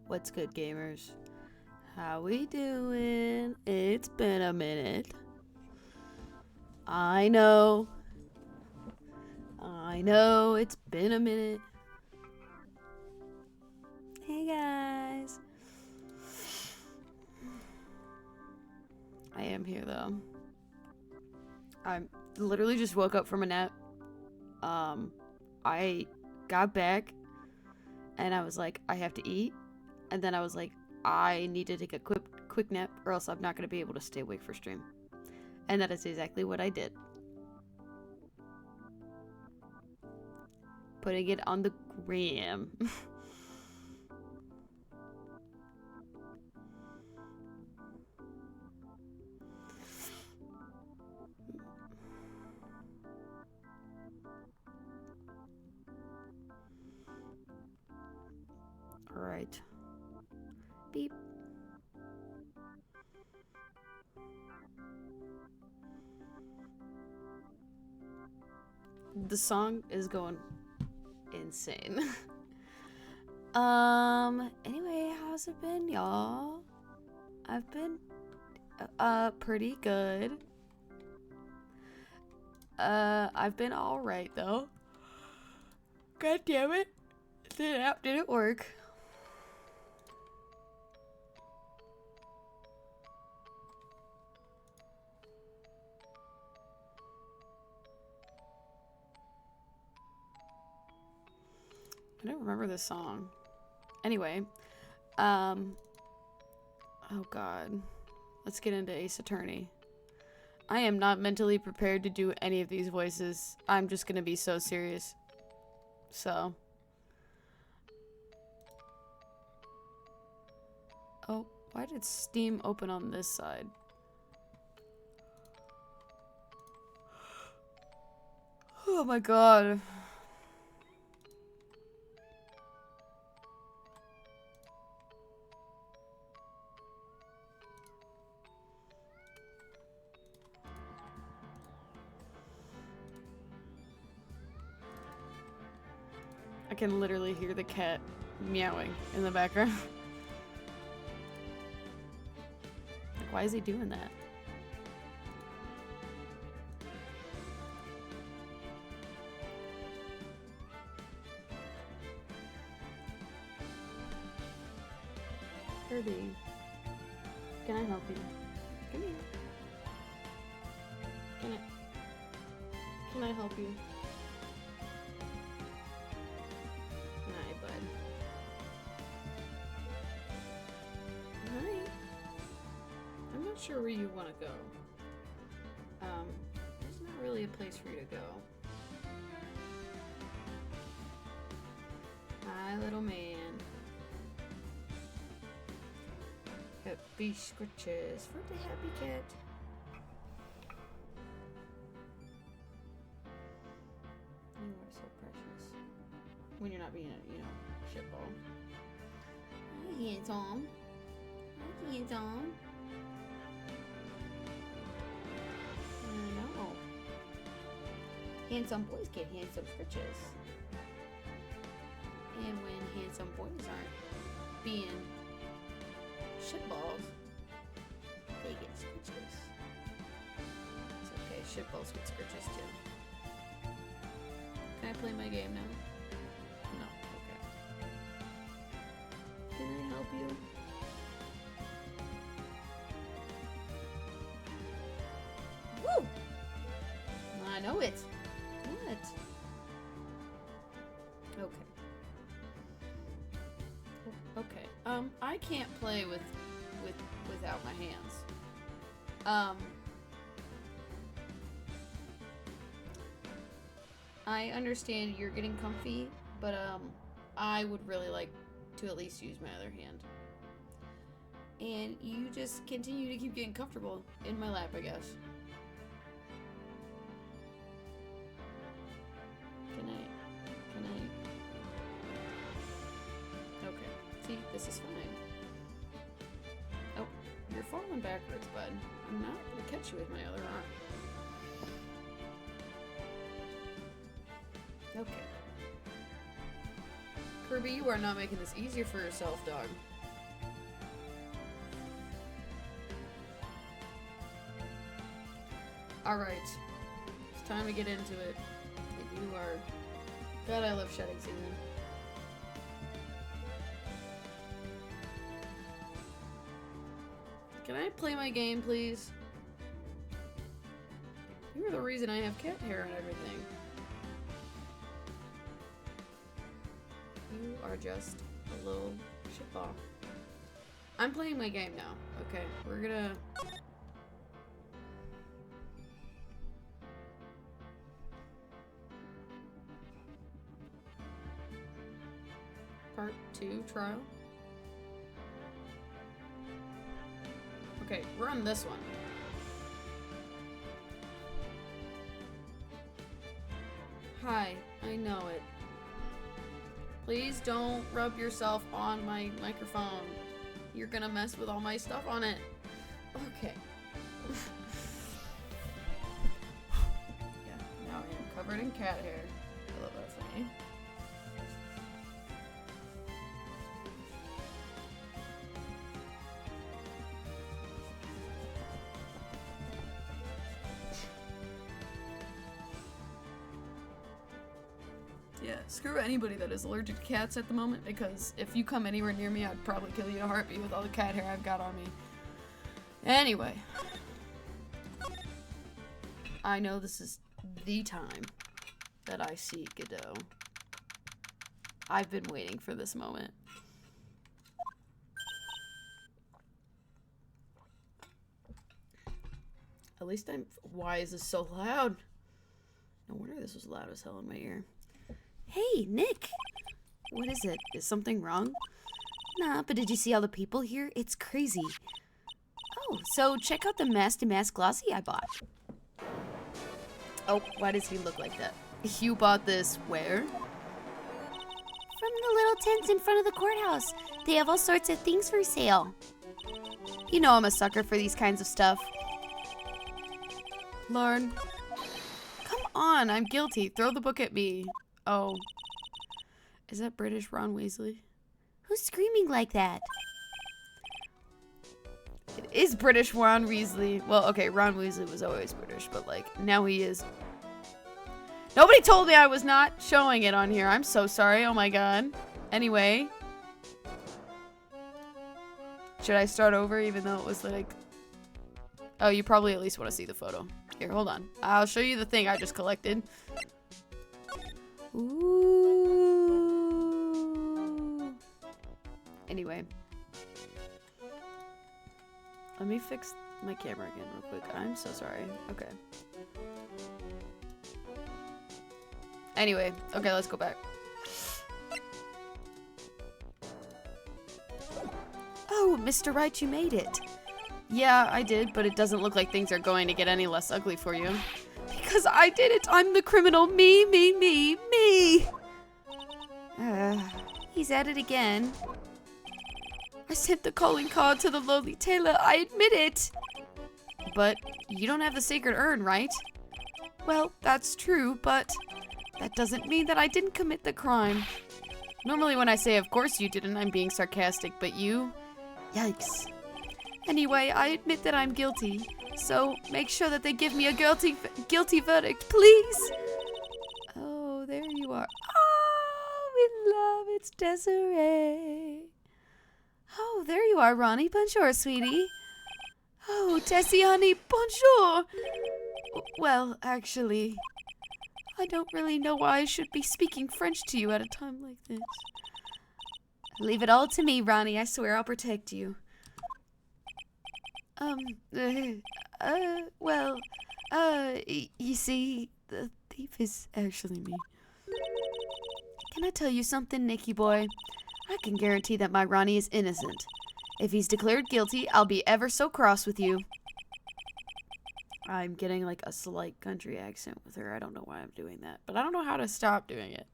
What's good, gamers? How we doing? It's been a minute. I know. It's been a minute. Hey guys. I am here though. I literally just woke up from a nap. I got back and I was like, I have to eat. And then I was like, I need to take a quick nap or else I'm not going to be able to stay awake for stream. And that is exactly what I did. Putting it on the gram. Alright. Beep. The song is going insane. Anyway, how's it been, y'all? I've been pretty good. I've been alright though. God damn it. The app didn't work. I don't remember this song. Anyway, oh god. Let's get into Ace Attorney. I am not mentally prepared to do any of these voices. I'm just gonna be so serious. So. Oh, why did Steam open on this side? Oh my god. I can literally hear the cat meowing in the background. Like, why is he doing that? Kirby, can I help you? Come here. Can I help you? Hi, bud. Hi. I'm not sure where you want to go. There's not really a place for you to go. Hi, little man. Happy scratches for the happy cat. You are so precious. When you're not being a, shitball. Hi, handsome. Hi, handsome. I know. Handsome boys get handsome scratches. And when handsome boys aren't being shitballs, they get scritches. It's okay, shitballs get scritches too. Can I play my game now? No, okay. Can I help you? Woo! I know it. What? Okay. Okay. I can't play without my hands. I understand you're getting comfy, but I would really like to at least use my other hand. And you just continue to keep getting comfortable in my lap, I guess. Can I? Okay. See, this is fine. Oh, you're falling backwards, bud. I'm not gonna catch you with my other arm. Okay. Kirby, you are not making this easier for yourself, dog. Alright. It's time to get into it. And you are... God, I love shedding season. Can I play my game, please? You are the reason I have cat hair and everything. You are just a little shitball. I'm playing my game now. Okay, we're gonna... Part 2 trial. Okay, we're on this one. Hi, I know it. Please don't rub yourself on my microphone. You're gonna mess with all my stuff on it. Okay. Yeah, now I am covered in cat hair. I love that for me. Yeah, screw anybody that is allergic to cats at the moment, because if you come anywhere near me, I'd probably kill you in a heartbeat with all the cat hair I've got on me. Anyway. I know this is the time that I see Godot. I've been waiting for this moment. At least I'm... Why is this so loud? No wonder this was loud as hell in my ear. Hey, Nick! What is it? Is something wrong? Nah, but did you see all the people here? It's crazy. Oh, so check out the mask-to-mask glossy I bought. Oh, why does he look like that? You bought this where? From the little tents in front of the courthouse. They have all sorts of things for sale. You know I'm a sucker for these kinds of stuff. Lauren. Come on, I'm guilty. Throw the book at me. Oh. Is that British Ron Weasley? Who's screaming like that? It is British Ron Weasley. Well, okay, Ron Weasley was always British, but like, now he is. Nobody told me I was not showing it on here. I'm so sorry. Oh my god. Anyway. Should I start over even though it was like... Oh, you probably at least want to see the photo. Here, hold on. I'll show you the thing I just collected. Ooh. Anyway. Let me fix my camera again real quick. I'm so sorry. Okay. Anyway. Okay, let's go back. Oh, Mr. Wright, you made it. Yeah, I did, but it doesn't look like things are going to get any less ugly for you. Because I did it! I'm the criminal! Me! He's at it again. I sent the calling card to the lowly tailor, I admit it! But you don't have the sacred urn, right? Well, that's true, but that doesn't mean that I didn't commit the crime. Normally when I say of course you didn't, I'm being sarcastic, but you... Yikes. Anyway, I admit that I'm guilty, so make sure that they give me a guilty verdict, please. Oh, there you are. Oh, in love, it's Desiree. Oh, there you are, Ronnie. Bonjour, sweetie. Oh, Tessie, honey, bonjour. Well, actually, I don't really know why I should be speaking French to you at a time like this. Leave it all to me, Ronnie. I swear I'll protect you. You see, the thief is actually me. Can I tell you something, Nicky boy? I can guarantee that my Ronnie is innocent. If he's declared guilty, I'll be ever so cross with you. I'm getting like a slight country accent with her. I don't know why I'm doing that, but I don't know how to stop doing it.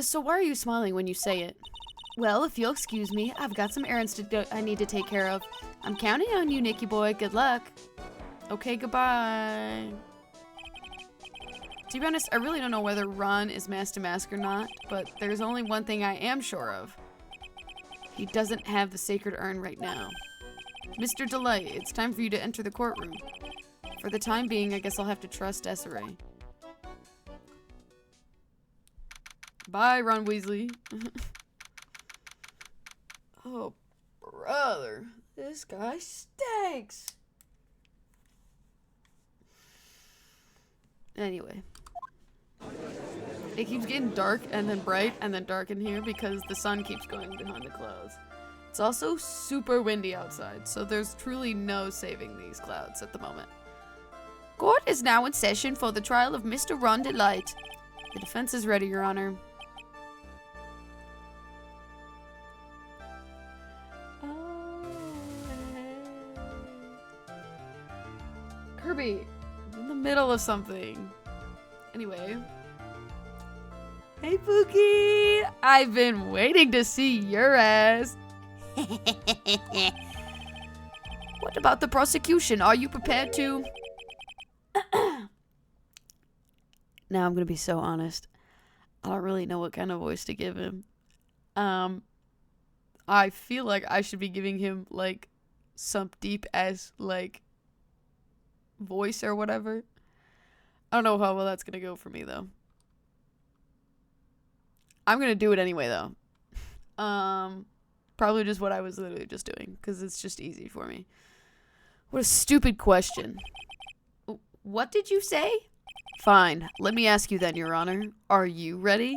So why are you smiling when you say it? Well, if you'll excuse me, I've got some errands I need to take care of. I'm counting on you, Nicky boy. Good luck. Okay, goodbye. To be honest, I really don't know whether Ron is mask-to-mask or not, but there's only one thing I am sure of. He doesn't have the sacred urn right now. Mr. Delight, it's time for you to enter the courtroom. For the time being, I guess I'll have to trust Desiree. Bye, Ron Weasley. Oh, brother. This guy stinks. Anyway. It keeps getting dark and then bright and then dark in here because the sun keeps going behind the clouds. It's also super windy outside, so there's truly no saving these clouds at the moment. Court is now in session for the trial of Mr. Ron Delight. The defense is ready, Your Honor. Kirby, I'm in the middle of something. Anyway. Hey, Pookie! I've been waiting to see your ass. What about the prosecution? Are you prepared to... Now I'm gonna be so honest. I don't really know what kind of voice to give him. I feel like I should be giving him, like, some deep-ass, like, voice or whatever. I don't know how well that's gonna go for me, though. I'm gonna do it anyway, though. Probably just what I was literally just doing, because it's just easy for me. What a stupid question. What did you say? Fine. Let me ask you then, Your Honor. Are you ready?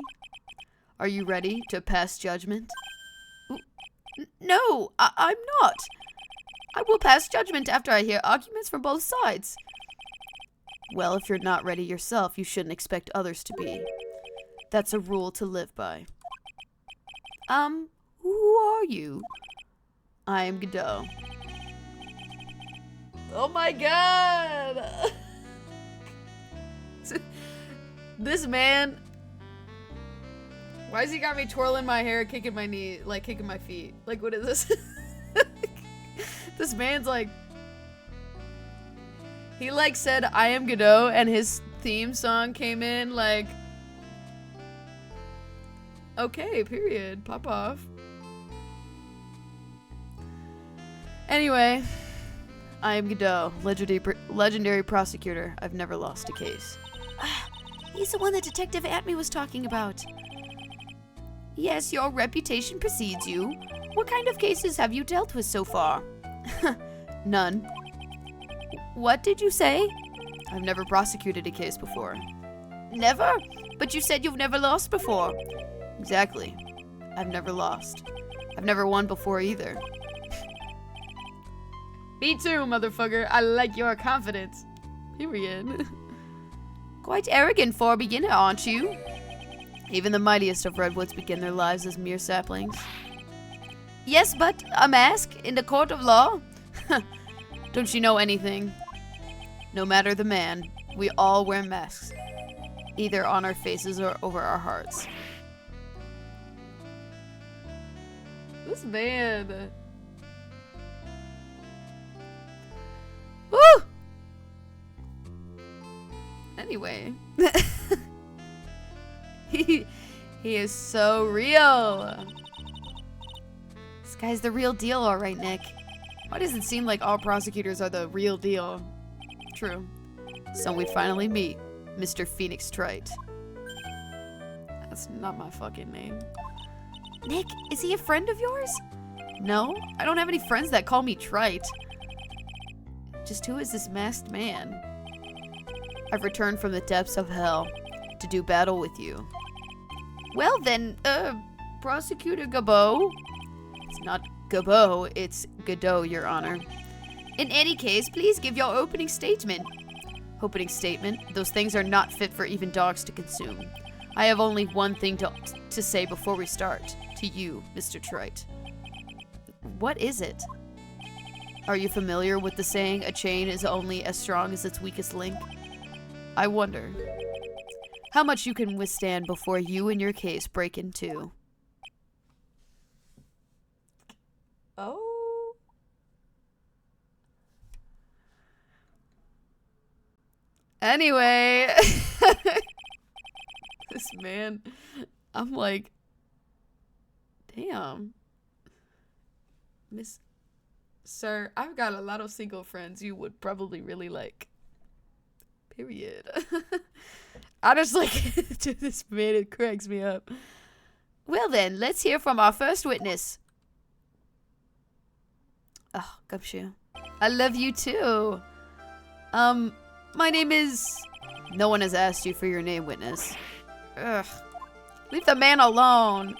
Are you ready to pass judgment? No, I'm not. I will pass judgment after I hear arguments from both sides. Well, if you're not ready yourself, you shouldn't expect others to be. That's a rule to live by. Who are you? I am Godot. Oh my god! This man... Why has he got me twirling my hair, kicking my knee, like kicking my feet? Like, what is this? This man's like... He like said, I am Godot, and his theme song came in like... Okay, period. Pop off. Anyway, I am Godot, legendary prosecutor. I've never lost a case. He's the one that Detective Atme was talking about. Yes, your reputation precedes you. What kind of cases have you dealt with so far? None. What did you say? I've never prosecuted a case before. Never? But you said you've never lost before. Exactly. I've never lost. I've never won before either. Me too, motherfucker. I like your confidence. Period. Quite arrogant for a beginner, aren't you? Even the mightiest of redwoods begin their lives as mere saplings. Yes, but a mask in the court of law? Don't you know anything? No matter the man, we all wear masks. Either on our faces or over our hearts. This man. Woo! Anyway. He is so real. This guy's the real deal, alright, Nick. Why does it seem like all prosecutors are the real deal? True. So we finally meet Mr. Phoenix Trite. That's not my fucking name. Nick, is he a friend of yours? No, I don't have any friends that call me Trite. Just who is this masked man? I've returned from the depths of hell to do battle with you. Well then, Prosecutor Gabot? It's not Gabot, it's Godot, Your Honor. In any case, please give your opening statement. Opening statement? Those things are not fit for even dogs to consume. I have only one thing to say before we start. To you, Mr. Trite. What is it? Are you familiar with the saying, a chain is only as strong as its weakest link? I wonder how much you can withstand before you and your case break in two. Oh. Anyway. This man, I'm like, damn. Sir, I've got a lot of single friends you would probably really like. Period. I just like to this man, it cracks me up. Well then, let's hear from our first witness. Oh, Gumshoe. I love you too. My name is... No one has asked you for your name, witness. Ugh. Leave the man alone.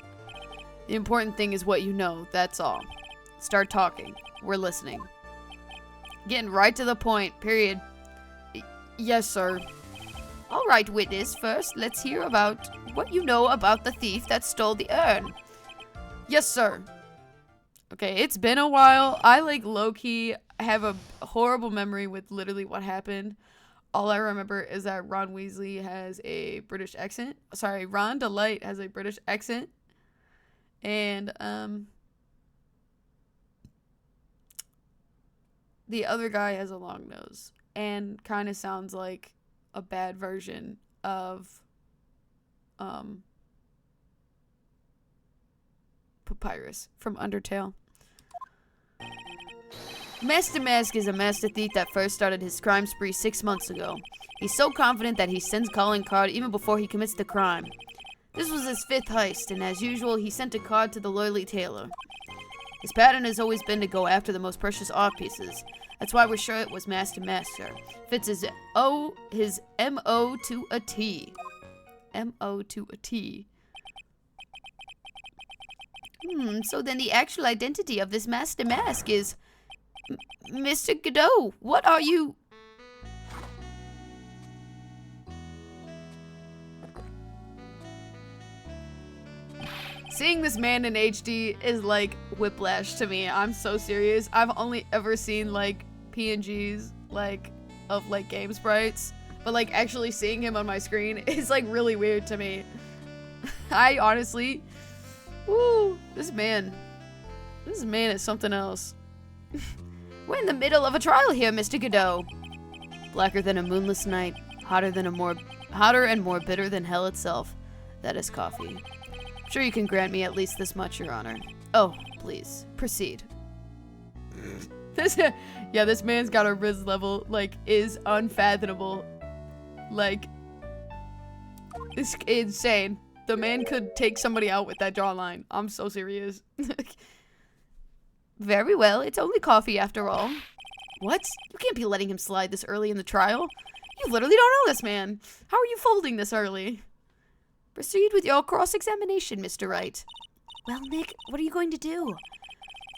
The important thing is what you know, that's all. Start talking. We're listening. Getting right to the point, period. Yes, sir. All right, witness. First, let's hear about what you know about the thief that stole the urn. Yes, sir. Okay, it's been a while. I, like, low-key have a horrible memory with literally what happened. All I remember is that Ron Weasley has a British accent. Sorry, Ron Delight has a British accent. And, the other guy has a long nose. And kind of sounds like a bad version of, Papyrus from Undertale. Master Mask is a master thief that first started his crime spree 6 months ago. He's so confident that he sends calling card even before he commits the crime. This was his 5th heist, and as usual, he sent a card to the Lurley Tailor. His pattern has always been to go after the most precious art pieces. That's why we're sure it was Master Master. Fits his M.O. to a T. M.O. to a T. So then the actual identity of this Master Mask is... Mr. Godot, what are you... Seeing this man in HD is like whiplash to me. I'm so serious. I've only ever seen like PNGs like of like game sprites, but like actually seeing him on my screen is like really weird to me. I honestly, woo, this man is something else. We're in the middle of a trial here, Mr. Godot. Blacker than a moonless night, hotter and more bitter than hell itself. That is coffee. I'm sure you can grant me at least this much, Your Honor. Oh, please, proceed. This man's got a Riz level, like, is unfathomable. Like, it's insane. The man could take somebody out with that jawline. I'm so serious. Very well, it's only coffee after all. What? You can't be letting him slide this early in the trial. You literally don't know this man. How are you folding this early? Proceed with your cross-examination, Mr. Wright. Well, Nick, what are you going to do?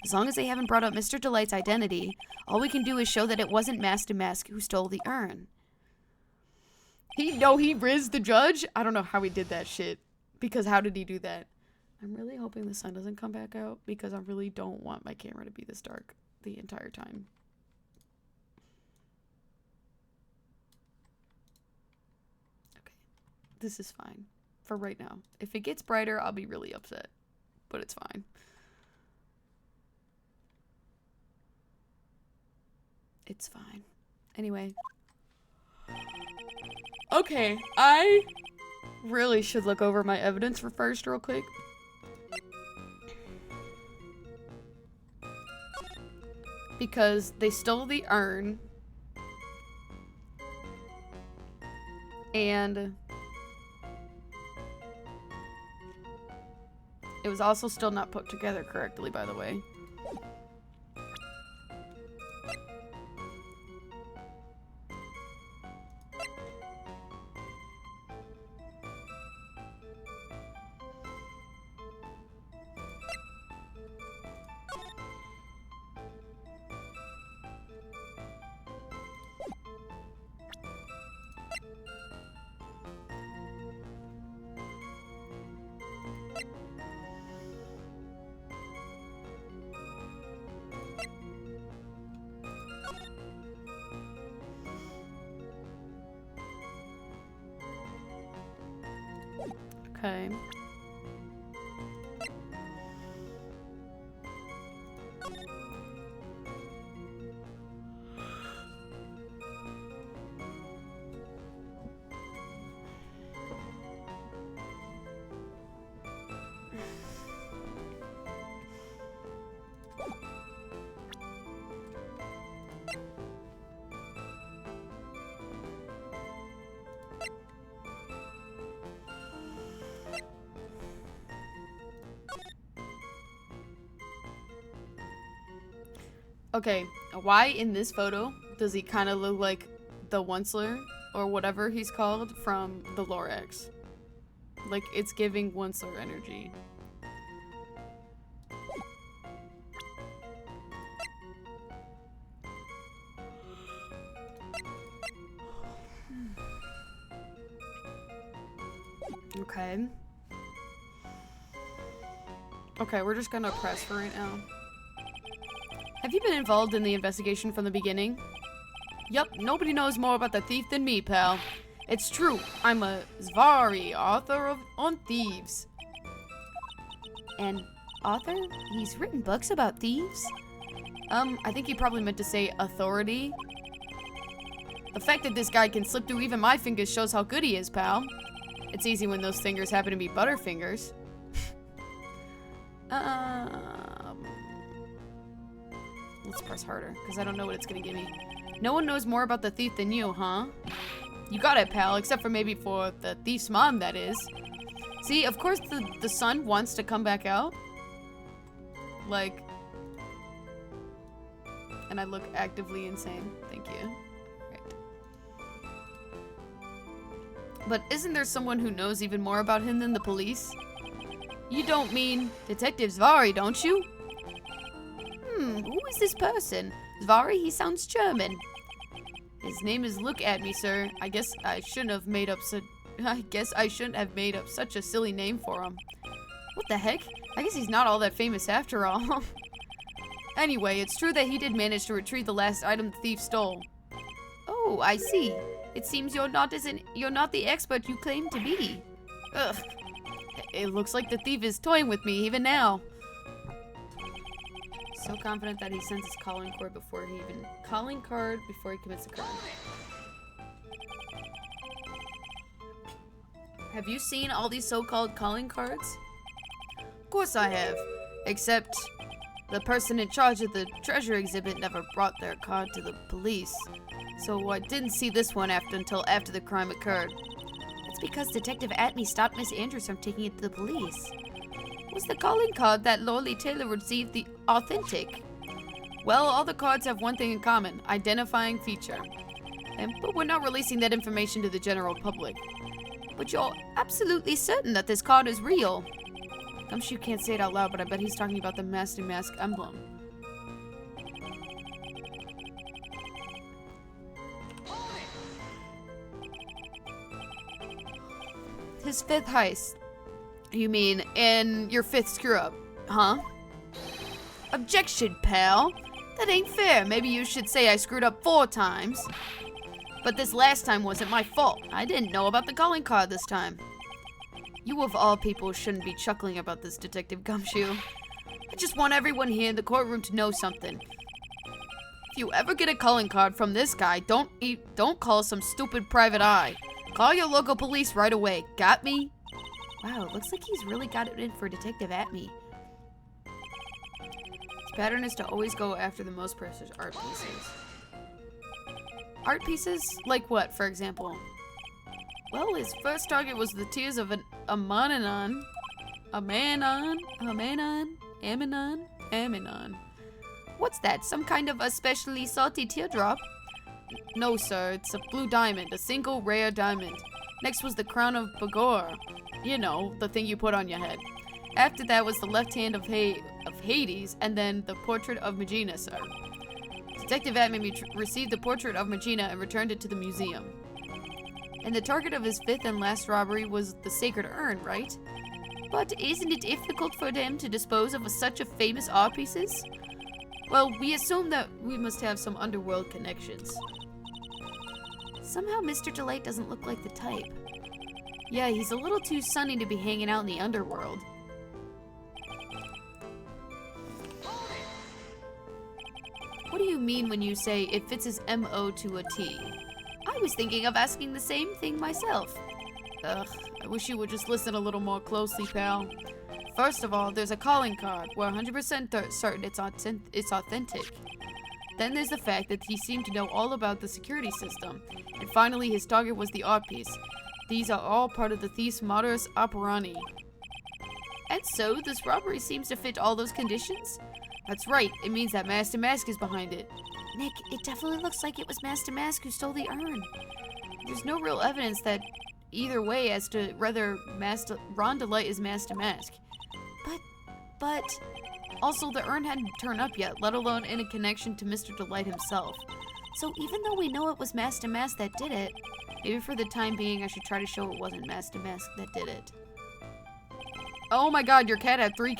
As long as they haven't brought up Mr. Delight's identity, all we can do is show that it wasn't Master Mask who stole the urn. He rizzed the judge? I don't know how he did that shit. Because how did he do that? I'm really hoping the sun doesn't come back out because I really don't want my camera to be this dark the entire time. Okay. This is fine. For right now. If it gets brighter, I'll be really upset. But it's fine. It's fine. Anyway. Okay, I really should look over my evidence for first real quick. Because they stole the urn. And it was also still not put together correctly, by the way. Okay. Okay, why in this photo does he kind of look like the Onceler or whatever he's called from the Lorax? Like, it's giving Onceler energy. Okay. Okay, we're just gonna press for right now. Have you been involved in the investigation from the beginning? Yup, nobody knows more about the thief than me, pal. It's true, I'm a Zvari, author on thieves. An author? He's written books about thieves? I think he probably meant to say authority. The fact that this guy can slip through even my fingers shows how good he is, pal. It's easy when those fingers happen to be butterfingers. Let's press harder, because I don't know what it's gonna give me. No one knows more about the thief than you, huh? You got it, pal, except for maybe for the thief's mom, that is. See, of course the son wants to come back out. Like... And I look actively insane. Thank you. Right. But isn't there someone who knows even more about him than the police? You don't mean Detective Zvari, don't you? Who is this person? Zvari, he sounds German. His name is Look At Me, sir. I guess I shouldn't have made up such a silly name for him. What the heck? I guess he's not all that famous after all. Anyway, it's true that he did manage to retrieve the last item the thief stole. Oh, I see. It seems you're not the expert you claim to be. Ugh. It looks like the thief is toying with me even now. So confident that he sends his calling card before he commits a crime. Have you seen all these so-called calling cards? Of course I have. Except the person in charge of the treasure exhibit never brought their card to the police. So I didn't see this one until after the crime occurred. That's because Detective Atney stopped Miss Andrews from taking it to the police. Was the calling card that Lorley Taylor received the authentic? Well, all the cards have one thing in common, identifying feature. But we're not releasing that information to the general public. But you're absolutely certain that this card is real. Gumshoe can't say it out loud, but I bet he's talking about the Master Mask emblem. His fifth heist. You mean, in your fifth screw-up, huh? Objection, pal. That ain't fair. Maybe you should say I screwed up 4 times. But this last time wasn't my fault. I didn't know about the calling card this time. You of all people shouldn't be chuckling about this, Detective Gumshoe. I just want everyone here in the courtroom to know something. If you ever get a calling card from this guy, don't call some stupid private eye. Call your local police right away. Got me? Wow, it looks like he's really got it in for Detective Atney. His pattern is to always go after the most precious art pieces. Art pieces? Like what, for example? Well, his first target was the tears of an Ammonon. What's that? Some kind of especially salty teardrop? No, sir. It's a blue diamond. A single rare diamond. Next was the crown of Bagor. You know, the thing you put on your head. After that was the left hand of Hades, and then the portrait of Magina, sir. Detective Atney received the portrait of Magina and returned it to the museum. And the target of his 5th and last robbery was the sacred urn, right? But isn't it difficult for them to dispose of such a famous art pieces? Well, we assume that we must have some underworld connections. Somehow Mr. Delight doesn't look like the type. Yeah, he's a little too sunny to be hanging out in the underworld. What do you mean when you say it fits his MO to a T? I was thinking of asking the same thing myself. Ugh, I wish you would just listen a little more closely, pal. First of all, there's a calling card. We're 100% certain it's authentic. Then there's the fact that he seemed to know all about the security system. And finally, his target was the art piece. These are all part of the thief's modus operandi. And so, this robbery seems to fit all those conditions? That's right, it means that Master Mask is behind it. Nick, it definitely looks like it was Master Mask who stole the urn. There's no real evidence that either way as to whether Ron Delight is Master Mask. But, also the urn hadn't turned up yet, let alone in a connection to Mr. Delight himself. So even though we know it was Master Mask that did it, maybe for the time being I should try to show it wasn't Master Mask that did it. Oh my god, your cat had 5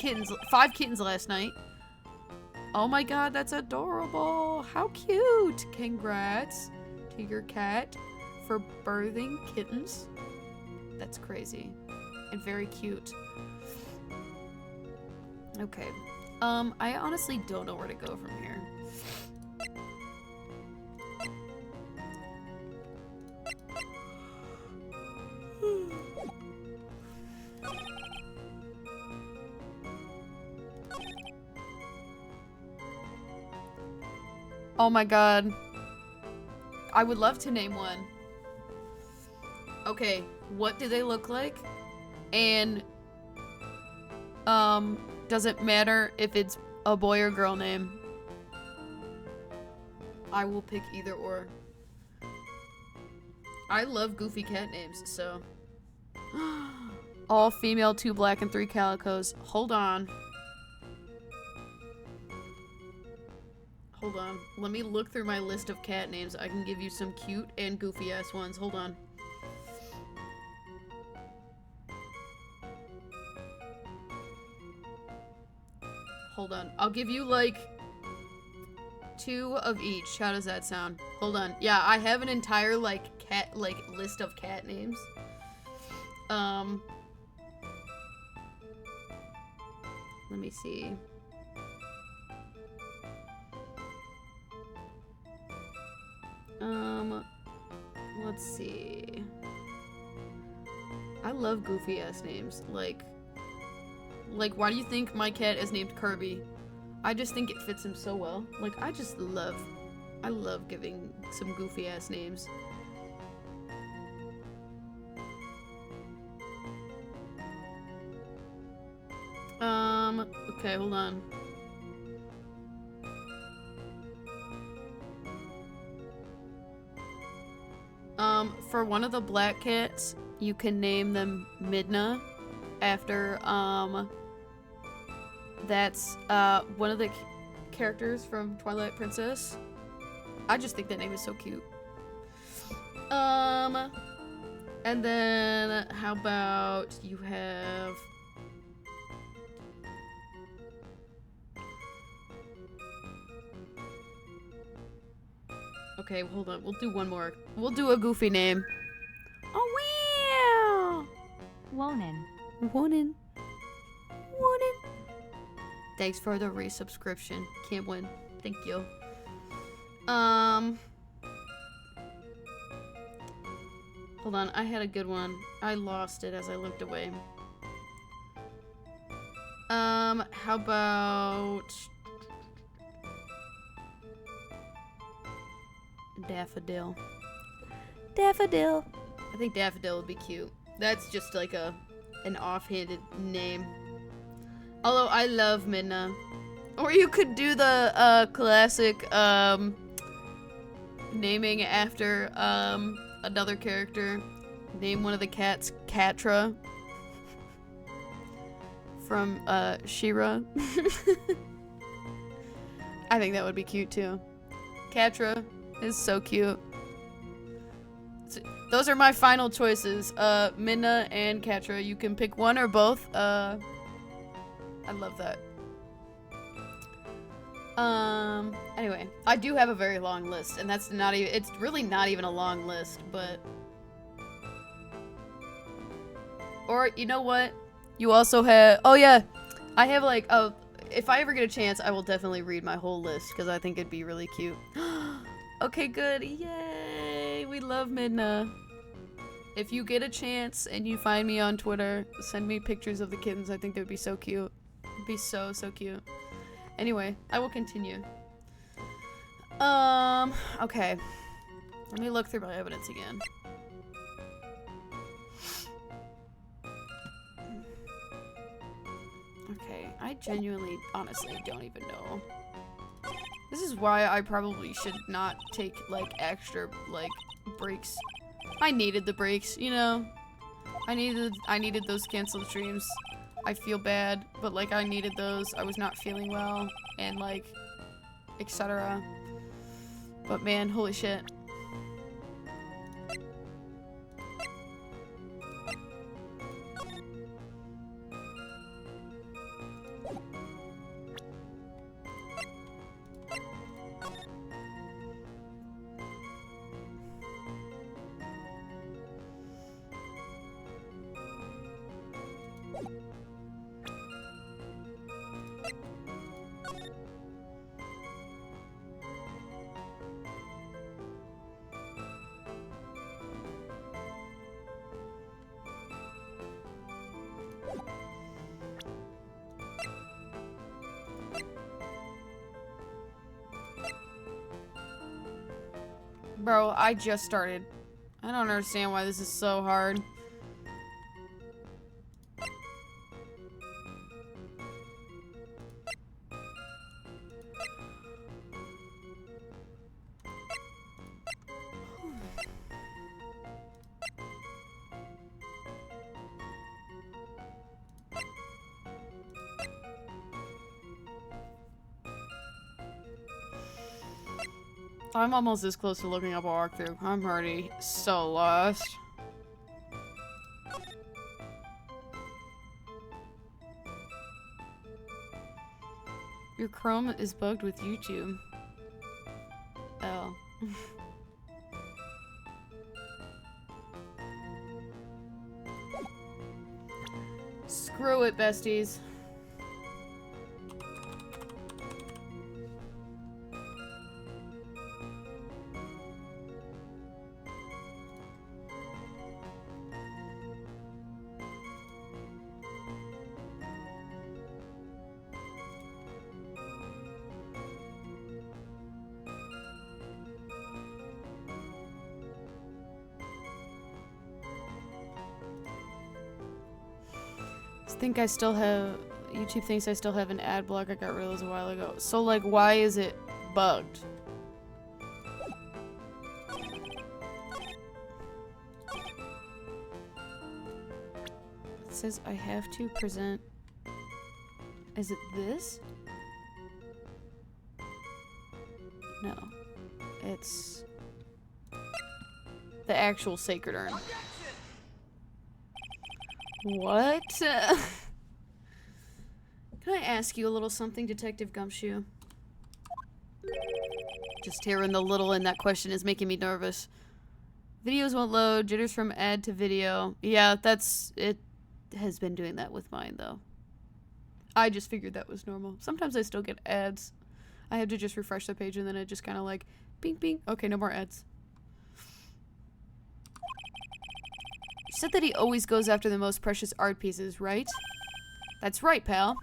kittens last night. Oh my god, that's adorable. How cute. Congrats to your cat for birthing kittens. That's crazy. And very cute. Okay. I honestly don't know where to go from here. Oh my god. I would love to name one. Okay, what do they look like? And, does it matter if it's a boy or girl name? I will pick either or. I love goofy cat names, so. All female, 2 black, and 3 calicos. Hold on. Hold on. Let me look through my list of cat names. I can give you some cute and goofy ass ones. Hold on. Hold on. I'll give you like 2 of each. How does that sound? Hold on. Yeah, I have an entire like list of cat names. Let me see. Let's see. I love goofy ass names. Like, why do you think my cat is named Kirby? I just think it fits him so well. Like, I love giving some goofy ass names. Okay, hold on. For one of the black cats, you can name them Midna after, that's, one of the characters from Twilight Princess. I just think that name is so cute. And then, how about you have... Okay, hold on. We'll do one more. We'll do a goofy name. Oh, wow! Wonin. Wonin. Thanks for the resubscription. Can't win. Thank you. Hold on. I had a good one. I lost it as I looked away. How about... Daffodil. Daffodil. I think Daffodil would be cute. That's just like an offhanded name. Although I love Midna. Or you could do the classic naming after another character. Name one of the cats Catra from She-Ra. I think that would be cute too. Catra is so cute. Those are my final choices. Midna and Catra. You can pick one or both. I love that. Anyway, I do have a very long list, and that's not even, it's really not even a long list, but... Or, you know what? You also have, oh yeah, I have like, if I ever get a chance, I will definitely read my whole list, because I think it'd be really cute. Okay, good. Yay! We love Midna. If you get a chance and you find me on Twitter, send me pictures of the kittens. I think they would be so cute. It'd be so, so cute. Anyway, I will continue. Okay. Let me look through my evidence again. I genuinely, honestly, don't even know. This is why I probably should not take, like, extra, like, breaks. I needed the breaks, you know? I needed those canceled streams. I feel bad, but, like, I needed those. I was not feeling well, and, like, etc. But, man, holy shit. Bro, I just started. I don't understand why this is so hard. I'm almost this close to looking up a walkthrough. I'm already so lost. Your Chrome is bugged with YouTube. Oh. Screw it, besties. YouTube thinks I still have an ad block. I got rid of those a while ago. So, like, why is it bugged? It says I have to present. Is it this? No. It's the actual Sacred Urn. What? Can I ask you a little something, Detective Gumshoe? Just hearing the little in that question is making me nervous. Videos won't load, jitters from ad to video. Yeah, it has been doing that with mine, though. I just figured that was normal. Sometimes I still get ads. I have to just refresh the page and then it just kind of like, bing, bing. Okay, no more ads. You said that he always goes after the most precious art pieces, right? That's right, pal.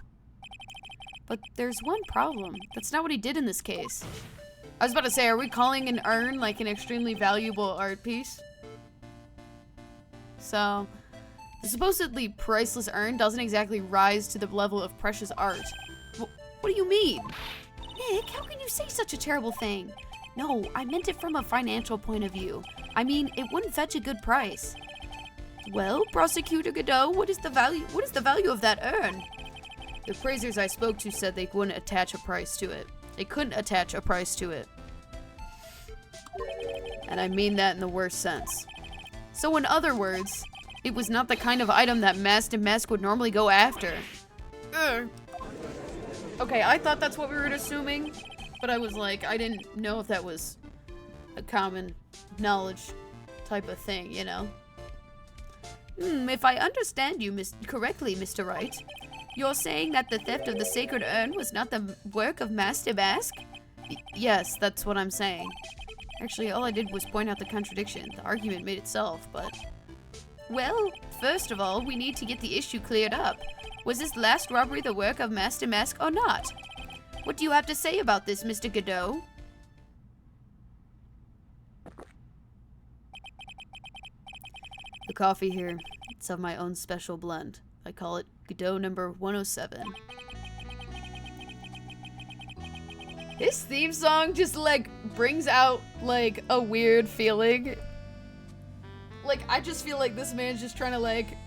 But there's one problem. That's not what he did in this case. I was about to say, are we calling an urn like an extremely valuable art piece? So, the supposedly priceless urn doesn't exactly rise to the level of precious art. What do you mean? Nick, how can you say such a terrible thing? No, I meant it from a financial point of view. I mean, it wouldn't fetch a good price. Well, Prosecutor Godot, what is the value of that urn? The appraisers I spoke to said they wouldn't attach a price to it. They couldn't attach a price to it. And I mean that in the worst sense. So in other words, it was not the kind of item that Masked and Mask would normally go after. Okay, I thought that's what we were assuming, but I was like, I didn't know if that was a common knowledge type of thing, you know? If I understand you correctly, Mr. Wright, you're saying that the theft of the sacred urn was not the work of Master Mask? Yes, that's what I'm saying. Actually, all I did was point out the contradiction. The argument made itself, but... Well, first of all, we need to get the issue cleared up. Was this last robbery the work of Master Mask or not? What do you have to say about this, Mr. Godot? The coffee here, it's of my own special blend. I call it Godot number 107. His theme song just, like, brings out, like, a weird feeling. Like, I just feel like this man's just trying to, like,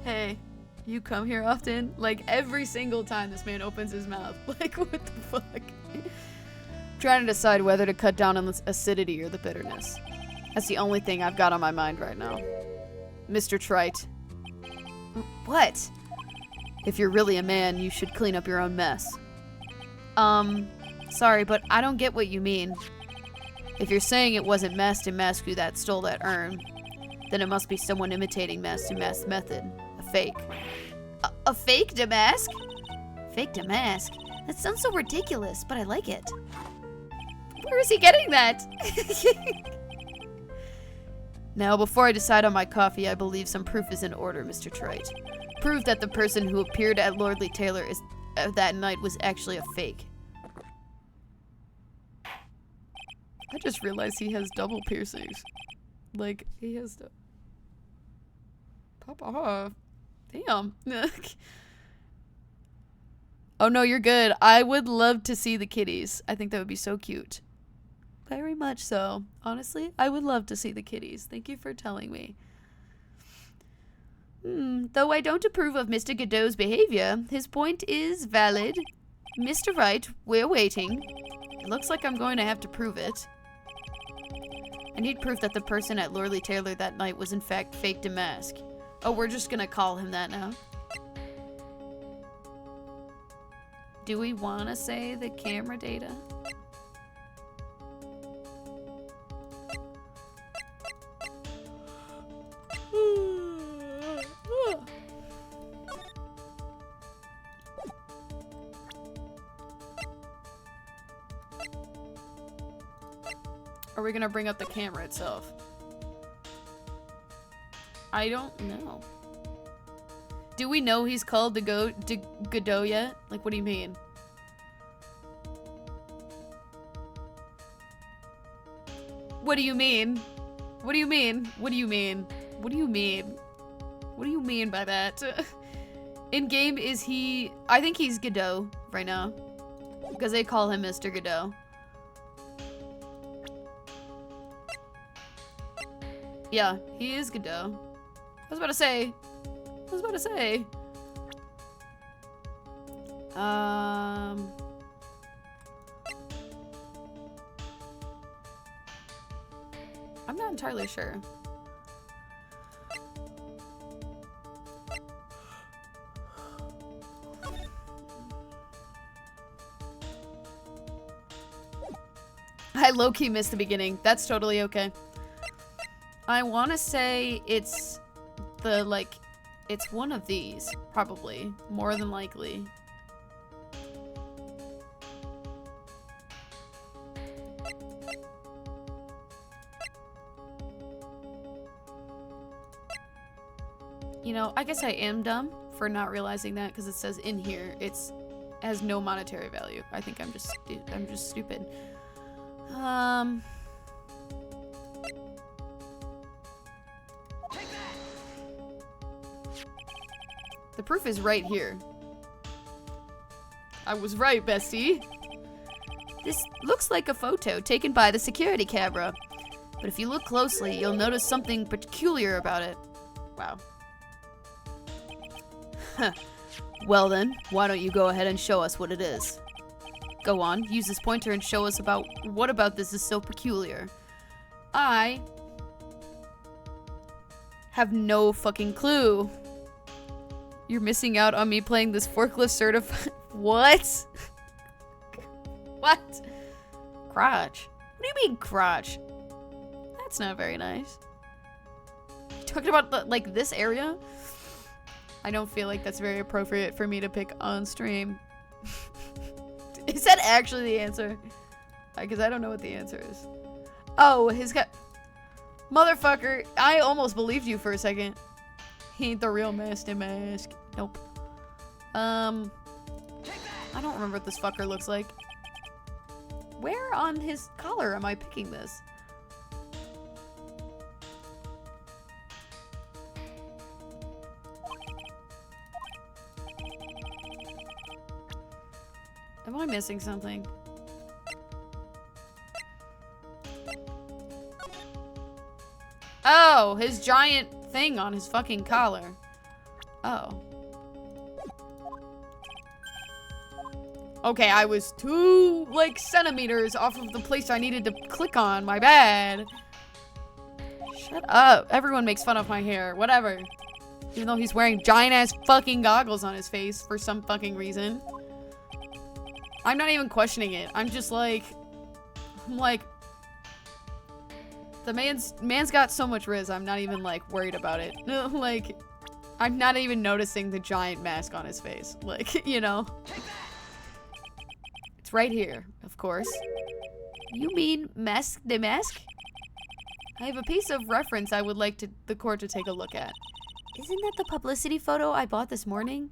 hey, you come here often? Like, every single time this man opens his mouth. Like, what the fuck? Trying to decide whether to cut down on the acidity or the bitterness. That's the only thing I've got on my mind right now. Mr. Trite. What? If you're really a man, you should clean up your own mess. Sorry, but I don't get what you mean. If you're saying it wasn't Mass Damascu that stole that urn, then it must be someone imitating Mass Damasc's method. A fake. A fake Damask? Fake Damask? That sounds so ridiculous, but I like it. Where is he getting that? Now, before I decide on my coffee, I believe some proof is in order, Mr. Trite. Proof that the person who appeared at Lordly Taylor that night was actually a fake. I just realized he has double piercings. Like, he has the... Pop off. Damn. Oh no, you're good. I would love to see the kitties. I think that would be so cute. Very much so. Honestly, I would love to see the kitties. Thank you for telling me. Though I don't approve of Mr. Godot's behavior, his point is valid. Mr. Wright, we're waiting. It looks like I'm going to have to prove it. I need proof that the person at Lordly Taylor that night was in fact fake Damask. Oh, we're just gonna call him that now. Do we want to say the camera data? Are we gonna bring up the camera itself? I don't know. Do we know he's called Godot yet? Like, what do you mean? What do you mean? What do you mean? What do you mean? What do you mean? What do you mean by that? In game, is he... I think he's Godot right now. Because they call him Mr. Godot. Yeah, he is Godot. I was about to say. I'm not entirely sure. I low-key missed the beginning. That's totally okay. I want to say it's the, like, it's one of these, probably. More than likely. You know, I guess I am dumb for not realizing that because it says in here it has no monetary value. I think I'm just stupid. The proof is right here. I was right, bestie. This looks like a photo taken by the security camera. But if you look closely, you'll notice something peculiar about it. Wow. Well then, why don't you go ahead and show us what it is? Go on, use this pointer and show us what about this is so peculiar. I have no fucking clue. You're missing out on me playing this forklift certified. What? What? Crotch. What do you mean crotch? That's not very nice. You talking about like this area? I don't feel like that's very appropriate for me to pick on stream. Is that actually the answer? Because I don't know what the answer is. Oh, his got... Motherfucker, I almost believed you for a second. He ain't the real Master Mask. Nope. I don't remember what this fucker looks like. Where on his collar am I picking this? Am I missing something? Oh, his giant thing on his fucking collar. Oh. Okay, I was 2, like, centimeters off of the place I needed to click on. My bad. Shut up. Everyone makes fun of my hair. Whatever. Even though he's wearing giant-ass fucking goggles on his face for some fucking reason. I'm not even questioning it. I'm just like... I'm like... The man's got so much riz, I'm not even, like, worried about it. Like, I'm not even noticing the giant mask on his face. Like, you know? It's right here, of course. You mean the mask? I have a piece of reference I would like the court to take a look at. Isn't that the publicity photo I bought this morning?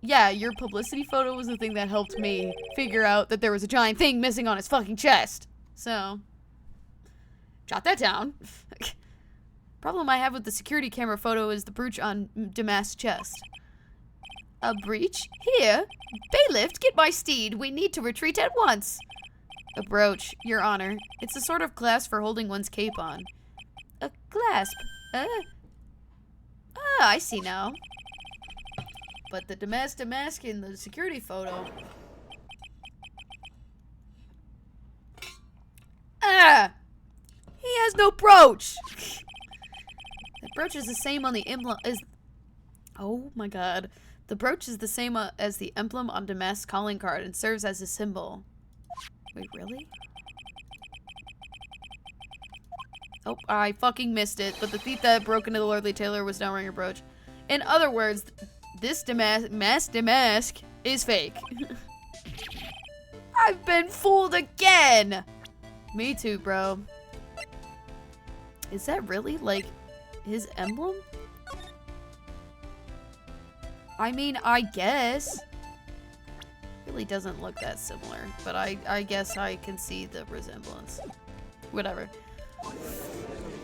Yeah, your publicity photo was the thing that helped me figure out that there was a giant thing missing on his fucking chest. So... jot that down. Problem I have with the security camera photo is the brooch on Damask's chest. A breach? Here? Bailiff, get my steed. We need to retreat at once. A brooch, Your Honor. It's a sort of clasp for holding one's cape on. A clasp? I see now. But the Damask in the security photo... He has no brooch! The brooch is the same on the emblem as... Oh my god. The brooch is the same as the emblem on Damask's calling card and serves as a symbol. Wait, really? Oh, I fucking missed it, but the thief that broke into the Lordly Tailor was not wearing a brooch. In other words, this Damask is fake. I've been fooled again! Me too, bro. Is that really, like, his emblem? I mean, I guess. Really doesn't look that similar, but I guess I can see the resemblance. Whatever.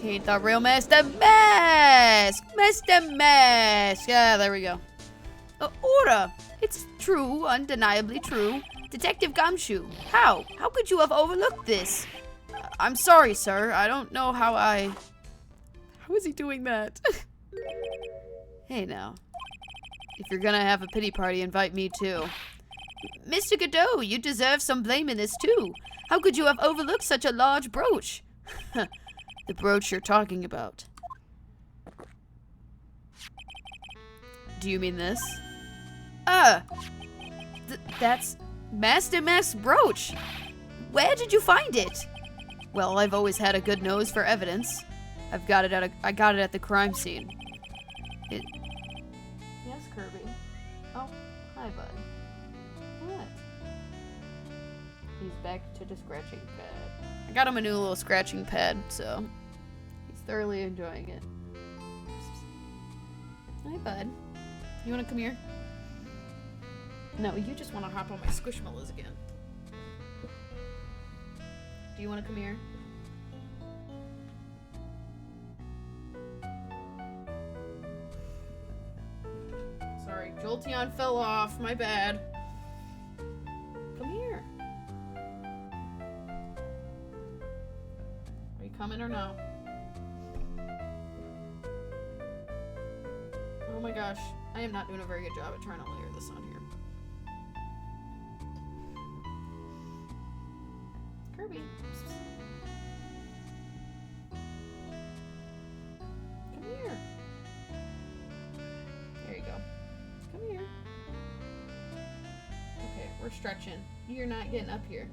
He ain't the real Master Mask! Master Mask! Yeah, there we go. Order! It's true, undeniably true. Detective Gumshoe, how? How could you have overlooked this? I'm sorry, sir. I don't know how I... How is he doing that? Hey, now. If you're gonna have a pity party, invite me too. Mr. Godot, you deserve some blame in this too. How could you have overlooked such a large brooch? The brooch you're talking about. Do you mean this? That's Master Mask's brooch. Where did you find it? Well, I've always had a good nose for evidence. I got it at the crime scene. Yes, Kirby. Oh, hi, bud. What? He's back to the scratching pad. I got him a new little scratching pad, so he's thoroughly enjoying it. Hi, bud. You want to come here? No, you just want to hop on my squishmallows again. Do you want to come here? Sorry, Jolteon fell off. My bad. Come here. Are you coming or no? Oh my gosh. I am not doing a very good job at trying to layer this on here. Kirby. Come here. There you go. Come here. Okay, we're stretching. You're not getting up here.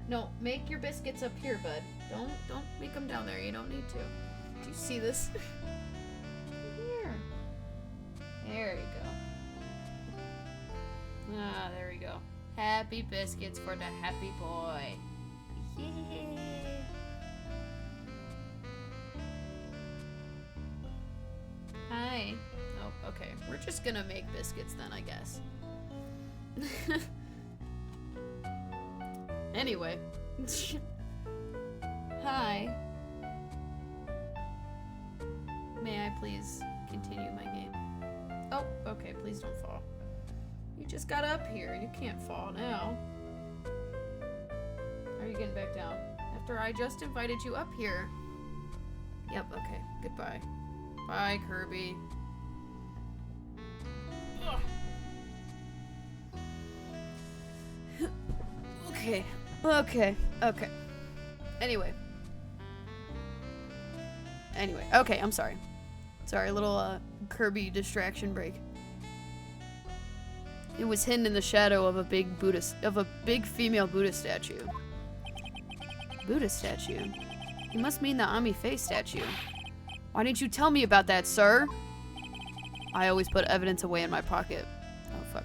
No, make your biscuits up here, bud. Don't make them down there. You don't need to. Do you see this? Come here. There you go. Ah, there we go. Happy biscuits for the happy boy. Yeah. Hi. Oh, okay. We're just gonna make biscuits then, I guess. Anyway. Hi. May I please continue my game? Oh, okay. Please don't fall. You just got up here. You can't fall now. How are you getting back down? After I just invited you up here. Yep, okay. Goodbye. Bye, Kirby. Ugh. Okay. Okay. Anyway. Okay, I'm sorry. Sorry, a little Kirby distraction break. It was hidden in the shadow of a big female Buddha statue. Buddha statue? You must mean the Ami Faye statue. Why didn't you tell me about that, sir? I always put evidence away in my pocket. Oh, fuck.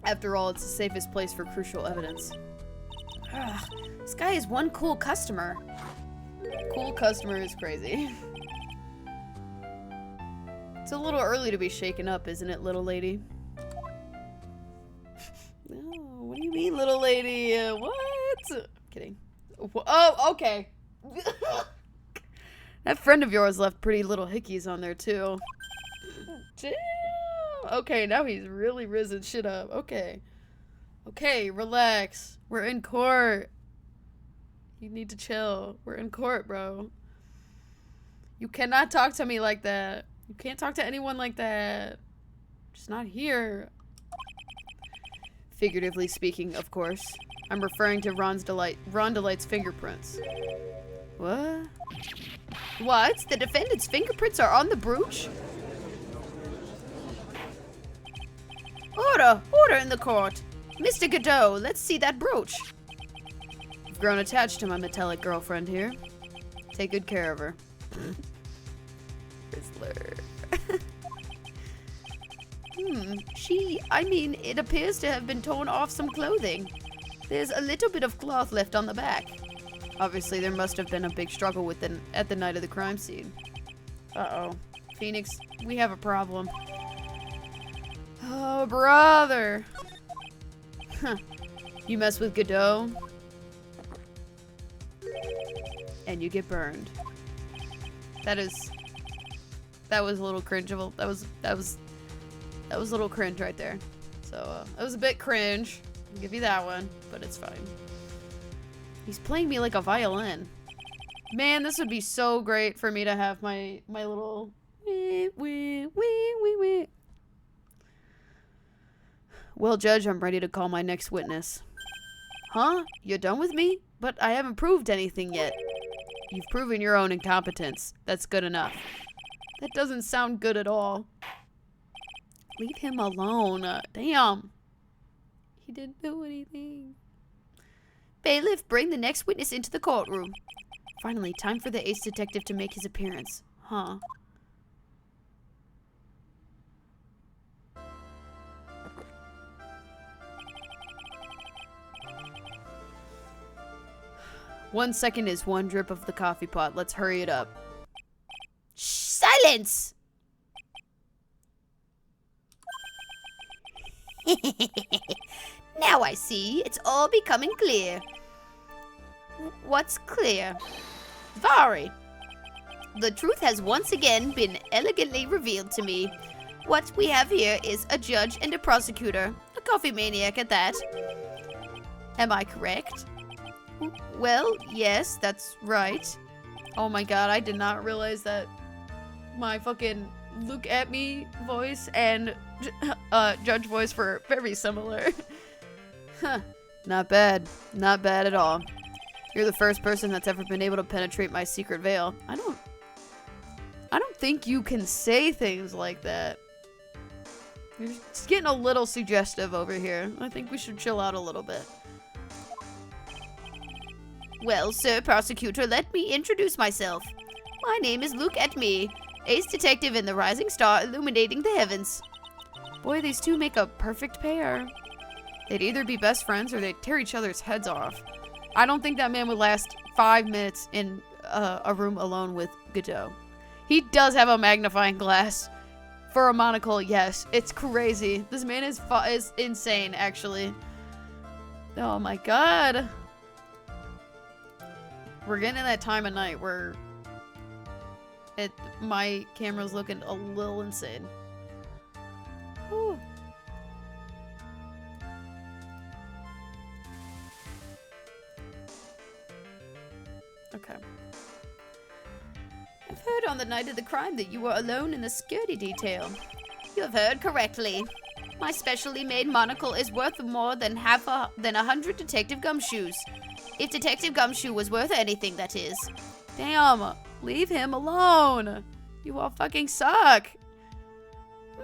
After all, it's the safest place for crucial evidence. Ugh, this guy is one cool customer. Cool customer is crazy. It's a little early to be shaken up, isn't it, little lady? No, what do you mean, little lady? What? Kidding. Oh, okay. That friend of yours left pretty little hickeys on there, too. Damn. Okay, now he's really risen shit up. Okay. Okay, relax. We're in court. You need to chill. We're in court, bro. You cannot talk to me like that. You can't talk to anyone like that. Just not here. Figuratively speaking, of course. I'm referring to Ron Delight's fingerprints. What? What? The defendant's fingerprints are on the brooch? Order! Order in the court! Mr. Godot, let's see that brooch. I've grown attached to my metallic girlfriend here. Take good care of her. Rizzler. It appears to have been torn off some clothing. There's a little bit of cloth left on the back. Obviously, there must have been a big struggle with it at the night of the crime scene. Uh-oh. Phoenix, we have a problem. Oh, brother. Huh. You mess with Godot, and you get burned. That was a little cringeable. That was a little cringe right there. So, that was a bit cringe. I'll give you that one, but it's fine. He's playing me like a violin. Man, this would be so great for me to have my little wee. Well, Judge, I'm ready to call my next witness. Huh? You're done with me? But I haven't proved anything yet. You've proven your own incompetence. That's good enough. That doesn't sound good at all. Leave him alone. Damn. He didn't do anything. Bailiff, bring the next witness into the courtroom. Finally, time for the ace detective to make his appearance. Huh. One second is one drip of the coffee pot. Let's hurry it up. Shh, silence! Now I see. It's all becoming clear. What's clear? Vari. The truth has once again been elegantly revealed to me. What we have here is a judge and a prosecutor. A coffee maniac at that. Am I correct? Well, yes, that's right. Oh my god, I did not realize that my fucking look at me voice and judge voice were very similar. Huh. Not bad. Not bad at all. You're the first person that's ever been able to penetrate my secret veil. I don't think you can say things like that. You're just getting a little suggestive over here. I think we should chill out a little bit. Well, sir prosecutor, let me introduce myself. My name is Look at Me, ace detective in the rising star illuminating the heavens. Boy, these two make a perfect pair. They'd either be best friends or they'd tear each other's heads off. I don't think that man would last 5 minutes in a room alone with Godot. He does have a magnifying glass. For a monocle, yes. It's crazy. This man is insane, actually. Oh my god. We're getting to that time of night where my camera's looking a little insane. Whew. Okay. I've heard on the night of the crime that you were alone in the security detail. You have heard correctly. My specially made monocle is worth more than 100 Detective Gumshoes. If Detective Gumshoe was worth anything, that is. Damn, leave him alone. You all fucking suck.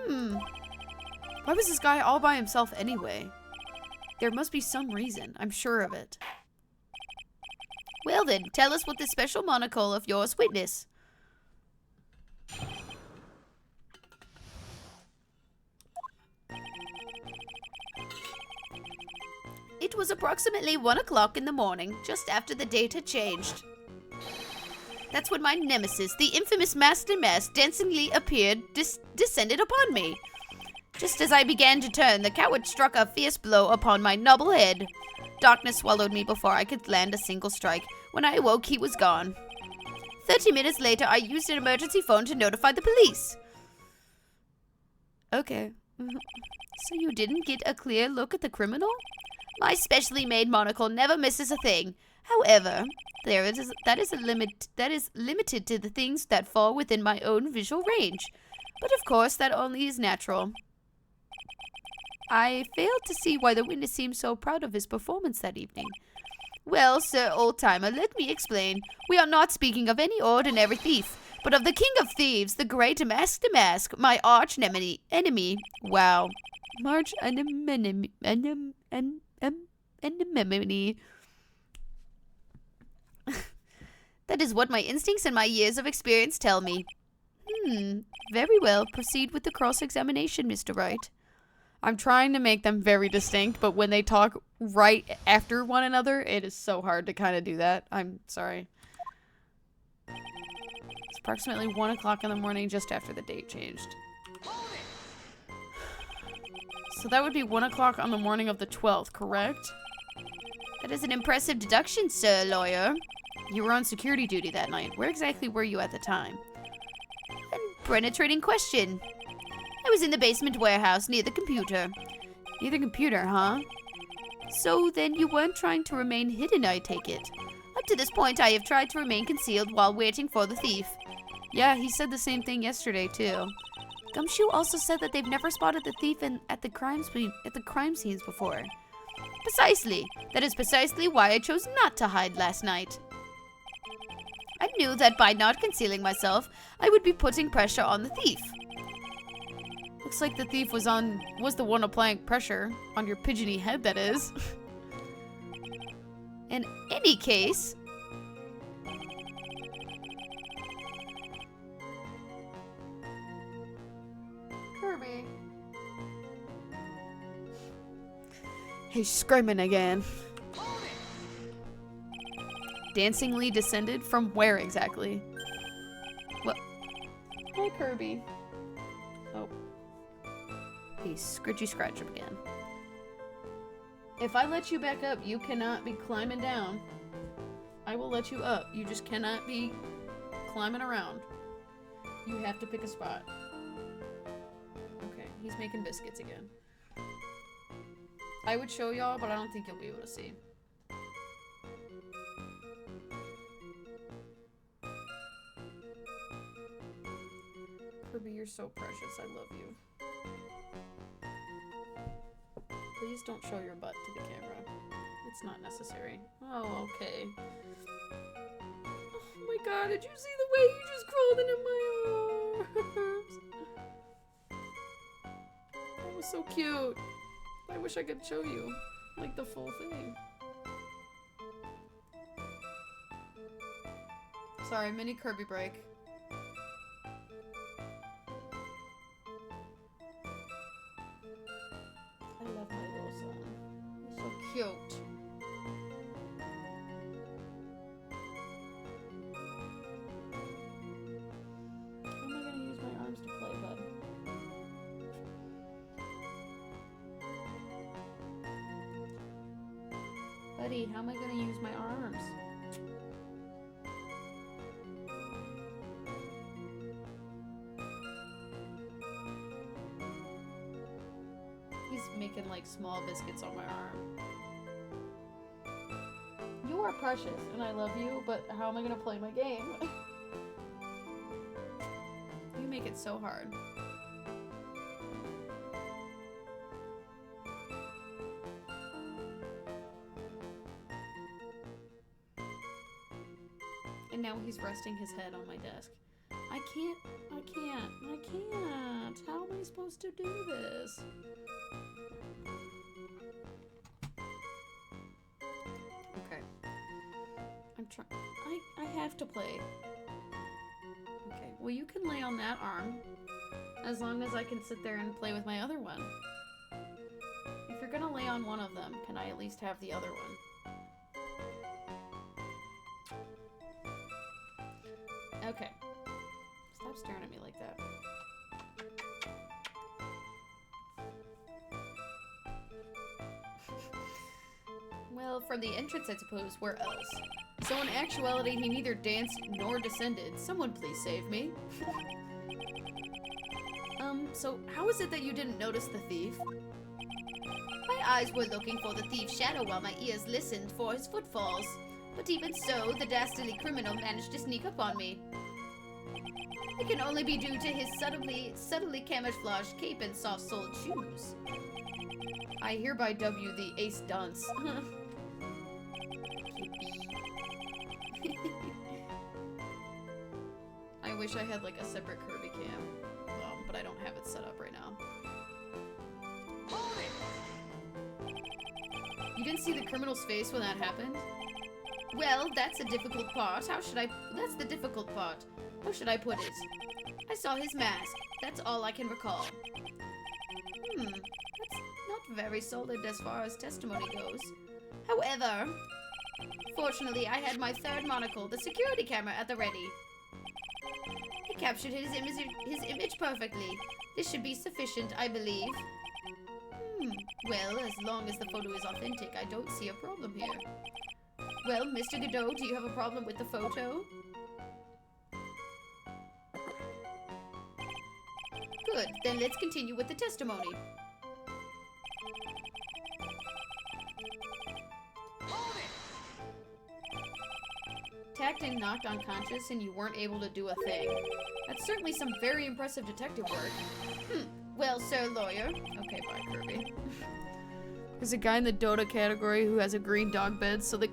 Why was this guy all by himself anyway? There must be some reason, I'm sure of it. Well then, tell us what this special monocle of yours witness. It was approximately 1 o'clock in the morning, just after the date had changed. That's when my nemesis, the infamous Master Mask, dancingly appeared, descended upon me. Just as I began to turn, the coward struck a fierce blow upon my noble head. Darkness swallowed me before I could land a single strike. When I awoke, he was gone. 30 minutes later, I used an emergency phone to notify the police. Okay. So you didn't get a clear look at the criminal? My specially made monocle never misses a thing. However, that is limited to the things that fall within my own visual range. But of course, that only is natural. I fail to see why the witness seems so proud of his performance that evening. Well, Sir Old-Timer, let me explain. We are not speaking of any ordinary thief, but of the king of thieves, the great Master Mask, my arch enemy. Wow. March enemy. That is what my instincts and my years of experience tell me. Very well. Proceed with the cross-examination, Mr. Wright. I'm trying to make them very distinct, but when they talk right after one another, it is so hard to kind of do that. I'm sorry. It's approximately 1 o'clock in the morning, just after the date changed. So that would be 1 o'clock on the morning of the 12th, correct? That is an impressive deduction, sir, lawyer. You were on security duty that night. Where exactly were you at the time? A penetrating question. I was in the basement warehouse near the computer. Near the computer, huh? So then you weren't trying to remain hidden, I take it. Up to this point, I have tried to remain concealed while waiting for the thief. Yeah, he said the same thing yesterday, too. Gumshoe also said that they've never spotted the thief at the crime scenes before. Precisely. That is precisely why I chose not to hide last night. I knew that by not concealing myself, I would be putting pressure on the thief. Looks like the thief was the one applying pressure on your pigeony head, that is. In any case... Kirby. He's screaming again. Dancingly descended from where exactly? What? Hi, Kirby. Oh. He scritchy scratch him again. If I let you back up, you cannot be climbing down. I will let you up. You just cannot be climbing around. You have to pick a spot. Okay, he's making biscuits again. I would show y'all, but I don't think you'll be able to see. Kirby, you're so precious. I love you. Please don't show your butt to the camera. It's not necessary. Oh, okay. Oh my god, did you see the way you just crawled into my arms? That was so cute. I wish I could show you, like, the full thing. Sorry, mini Kirby break. I love my little son. He's so cute. How am I gonna use my arms to play, bud? Buddy, how am I gonna use my arms? he's making like small biscuits on my arm. You are precious, and I love you, but how am I gonna play my game? You make it so hard. And now he's resting his head on my desk. I can't. How am I supposed to do this? Okay. I'm trying. I have to play. Okay. Well, you can lay on that arm. As long as I can sit there and play with my other one. If you're gonna lay on one of them, can I at least have the other one? Okay. Stop staring at me like that. Well, from the entrance, I suppose. Where else? So in actuality, he neither danced nor descended. Someone please save me. So how is it that you didn't notice the thief? My eyes were looking for the thief's shadow while my ears listened for his footfalls. But even so, the dastardly criminal managed to sneak up on me. It can only be due to his subtly camouflaged cape and soft-soled shoes. I hereby dub you the ace dunce. I wish I had like a separate Kirby cam, but I don't have it set up right now. You didn't see the criminal's face when that happened? Well, that's a difficult part. That's the difficult part. How should I put it? I saw his mask. That's all I can recall. That's not very solid as far as testimony goes. However, fortunately, I had my third monocle, the security camera, at the ready. It captured his image perfectly. This should be sufficient, I believe. Well, as long as the photo is authentic, I don't see a problem here. Well, Mr. Godot, do you have a problem with the photo? Good, then let's continue with the testimony. Attacked and knocked unconscious and you weren't able to do a thing. That's certainly some very impressive detective work. Well, sir lawyer. Okay, bye, Kirby. There's a guy in the Dota category who has a green dog bed, so the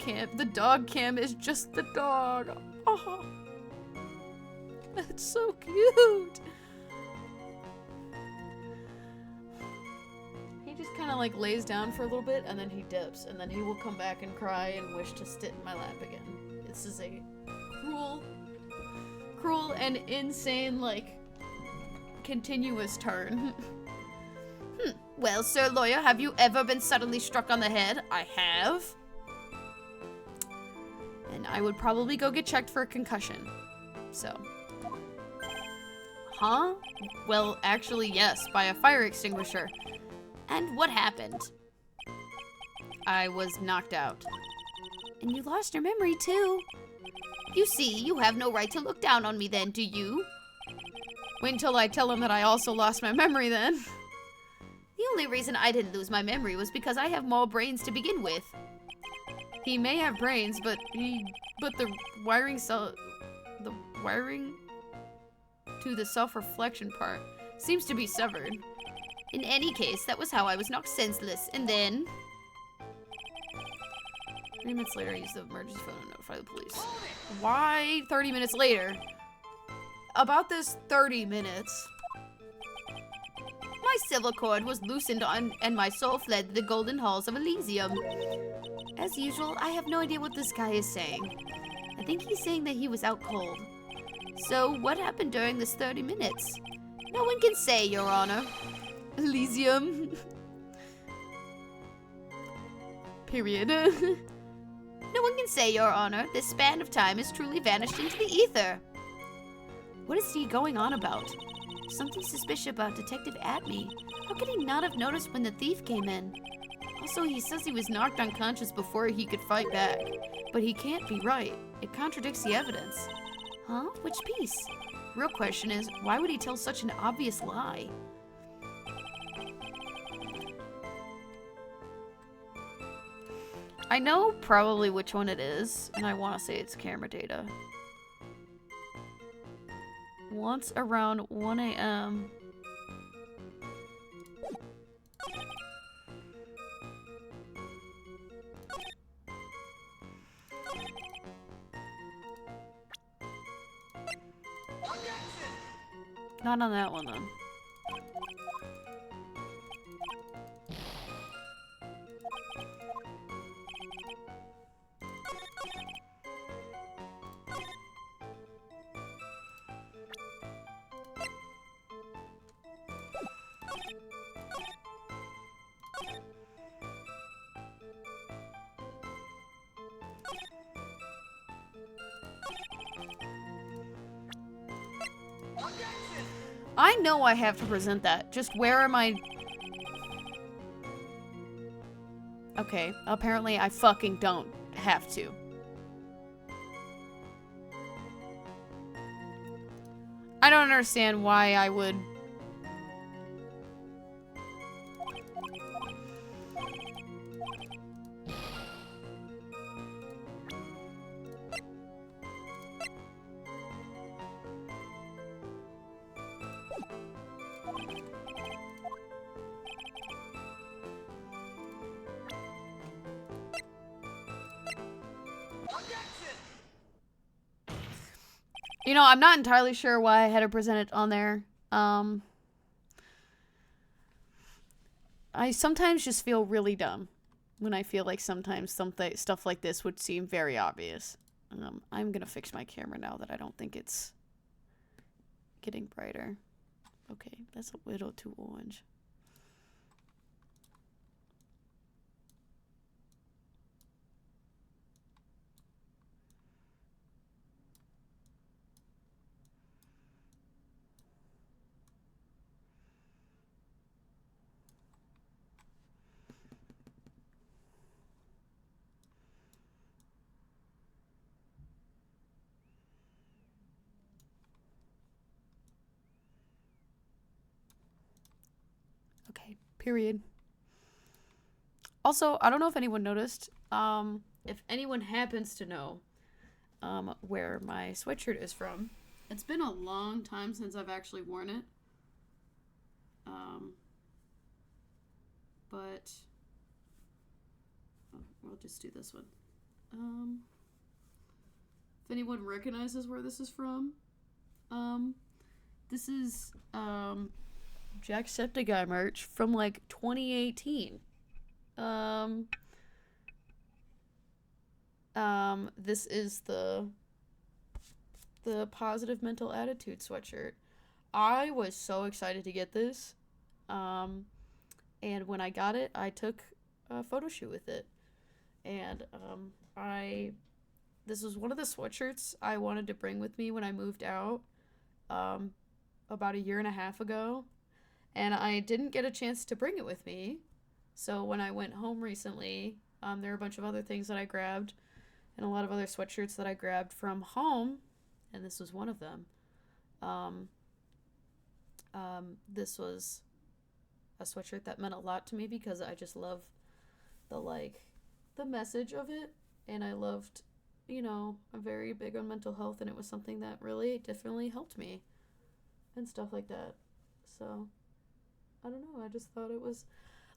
dog cam is just the dog. Oh, that's so cute. He just kind of like lays down for a little bit and then he dips, and then he will come back and cry and wish to sit in my lap again. This is a cruel and insane, like, continuous turn. Well, sir lawyer, have you ever been suddenly struck on the head? I have. And I would probably go get checked for a concussion. So. Huh? Well, actually, yes, by a fire extinguisher. And what happened? I was knocked out. And you lost your memory, too. You see, you have no right to look down on me then, do you? Wait until I tell him that I also lost my memory then. The only reason I didn't lose my memory was because I have more brains to begin with. He may have brains, but the wiring to the self-reflection part seems to be severed. In any case, that was how I was knocked senseless, and then 30 minutes later, I used the emergency phone to notify the police. Why 30 minutes later? About this 30 minutes. My silver cord was loosened and my soul fled the golden halls of Elysium. As usual, I have no idea what this guy is saying. I think he's saying that he was out cold. So, what happened during this 30 minutes? No one can say, Your Honor. Elysium. Period. No one can say, Your Honor. This span of time has truly vanished into the ether. What is he going on about? Something suspicious about Detective Atme. How could he not have noticed when the thief came in? Also, he says he was knocked unconscious before he could fight back. But he can't be right. It contradicts the evidence. Huh? Which piece? Real question is, why would he tell such an obvious lie? I know probably which one it is, and I want to say it's camera data. Once around 1 a.m. Not on that one, then. I know I have to present that. Just where am I? Okay, apparently I fucking don't have to. I don't understand why I would... You know, I'm not entirely sure why I had to present it on there. I sometimes just feel really dumb when I feel like sometimes stuff like this would seem very obvious. I'm gonna fix my camera now that I don't think it's getting brighter. Okay, that's a little too orange. Okay, period. Also, I don't know if anyone noticed, if anyone happens to know where my sweatshirt is from. It's been a long time since I've actually worn it. But we'll just do this one. If anyone recognizes where this is from, this is Jacksepticeye merch from like 2018. This is the positive mental attitude sweatshirt. I was so excited to get this. And when I got it, I took a photo shoot with it. And this was one of the sweatshirts I wanted to bring with me when I moved out about a year and a half ago. And I didn't get a chance to bring it with me. So when I went home recently, there were a bunch of other things that I grabbed and a lot of other sweatshirts that I grabbed from home. And this was one of them. This was a sweatshirt that meant a lot to me because I just love the message of it. And I loved, you know, I'm very big on mental health, and it was something that really definitely helped me and stuff like that. So, I don't know, I just thought it was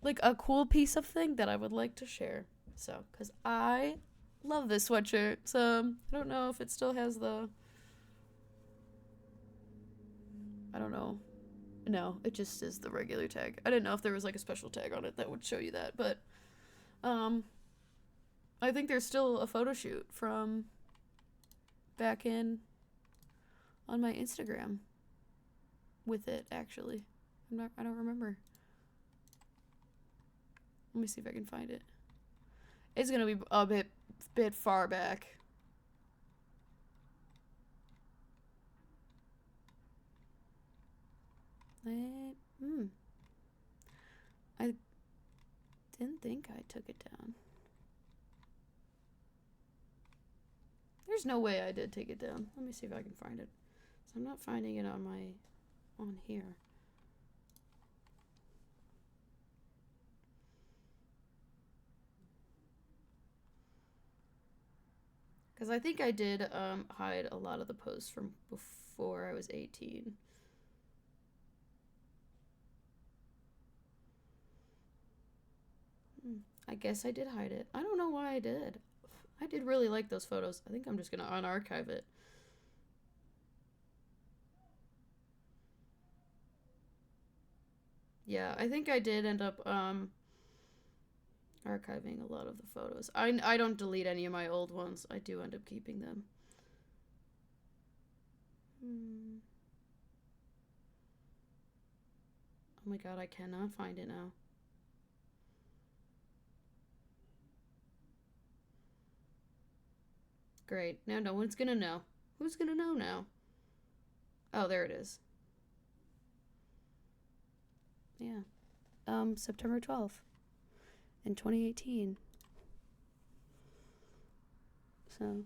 like a cool piece of thing that I would like to share. So, because I love this sweatshirt. So, I don't know if it still has the... I don't know. No, it just is the regular tag. I didn't know if there was like a special tag on it that would show you that, but I think there's still a photo shoot from back in on my Instagram with it, actually. I don't remember. Let me see if I can find it. It's gonna be a bit far back. I didn't think I took it down. There's no way I did take it down. Let me see if I can find it. So I'm not finding it on here. Because I think I did hide a lot of the posts from before I was 18. I guess I did hide it. I don't know why I did. I did really like those photos. I think I'm just going to unarchive it. Yeah, I think I did end up archiving a lot of the photos. I don't delete any of my old ones. I do end up keeping them. Oh my god, I cannot find it now. Great. Now no one's gonna know. Who's gonna know now? Oh, there it is. Yeah. September 12th in 2018. So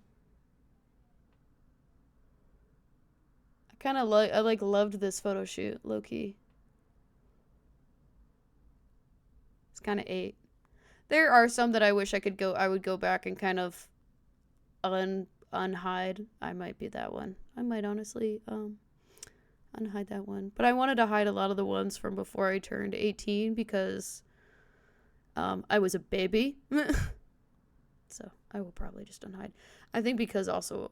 I kind of loved this photo shoot, low key. It's kind of 8. There are some that I wish I would go back and kind of unhide. I might be that one. I might honestly unhide that one. But I wanted to hide a lot of the ones from before I turned 18 because I was a baby. So I will probably just unhide. I think because also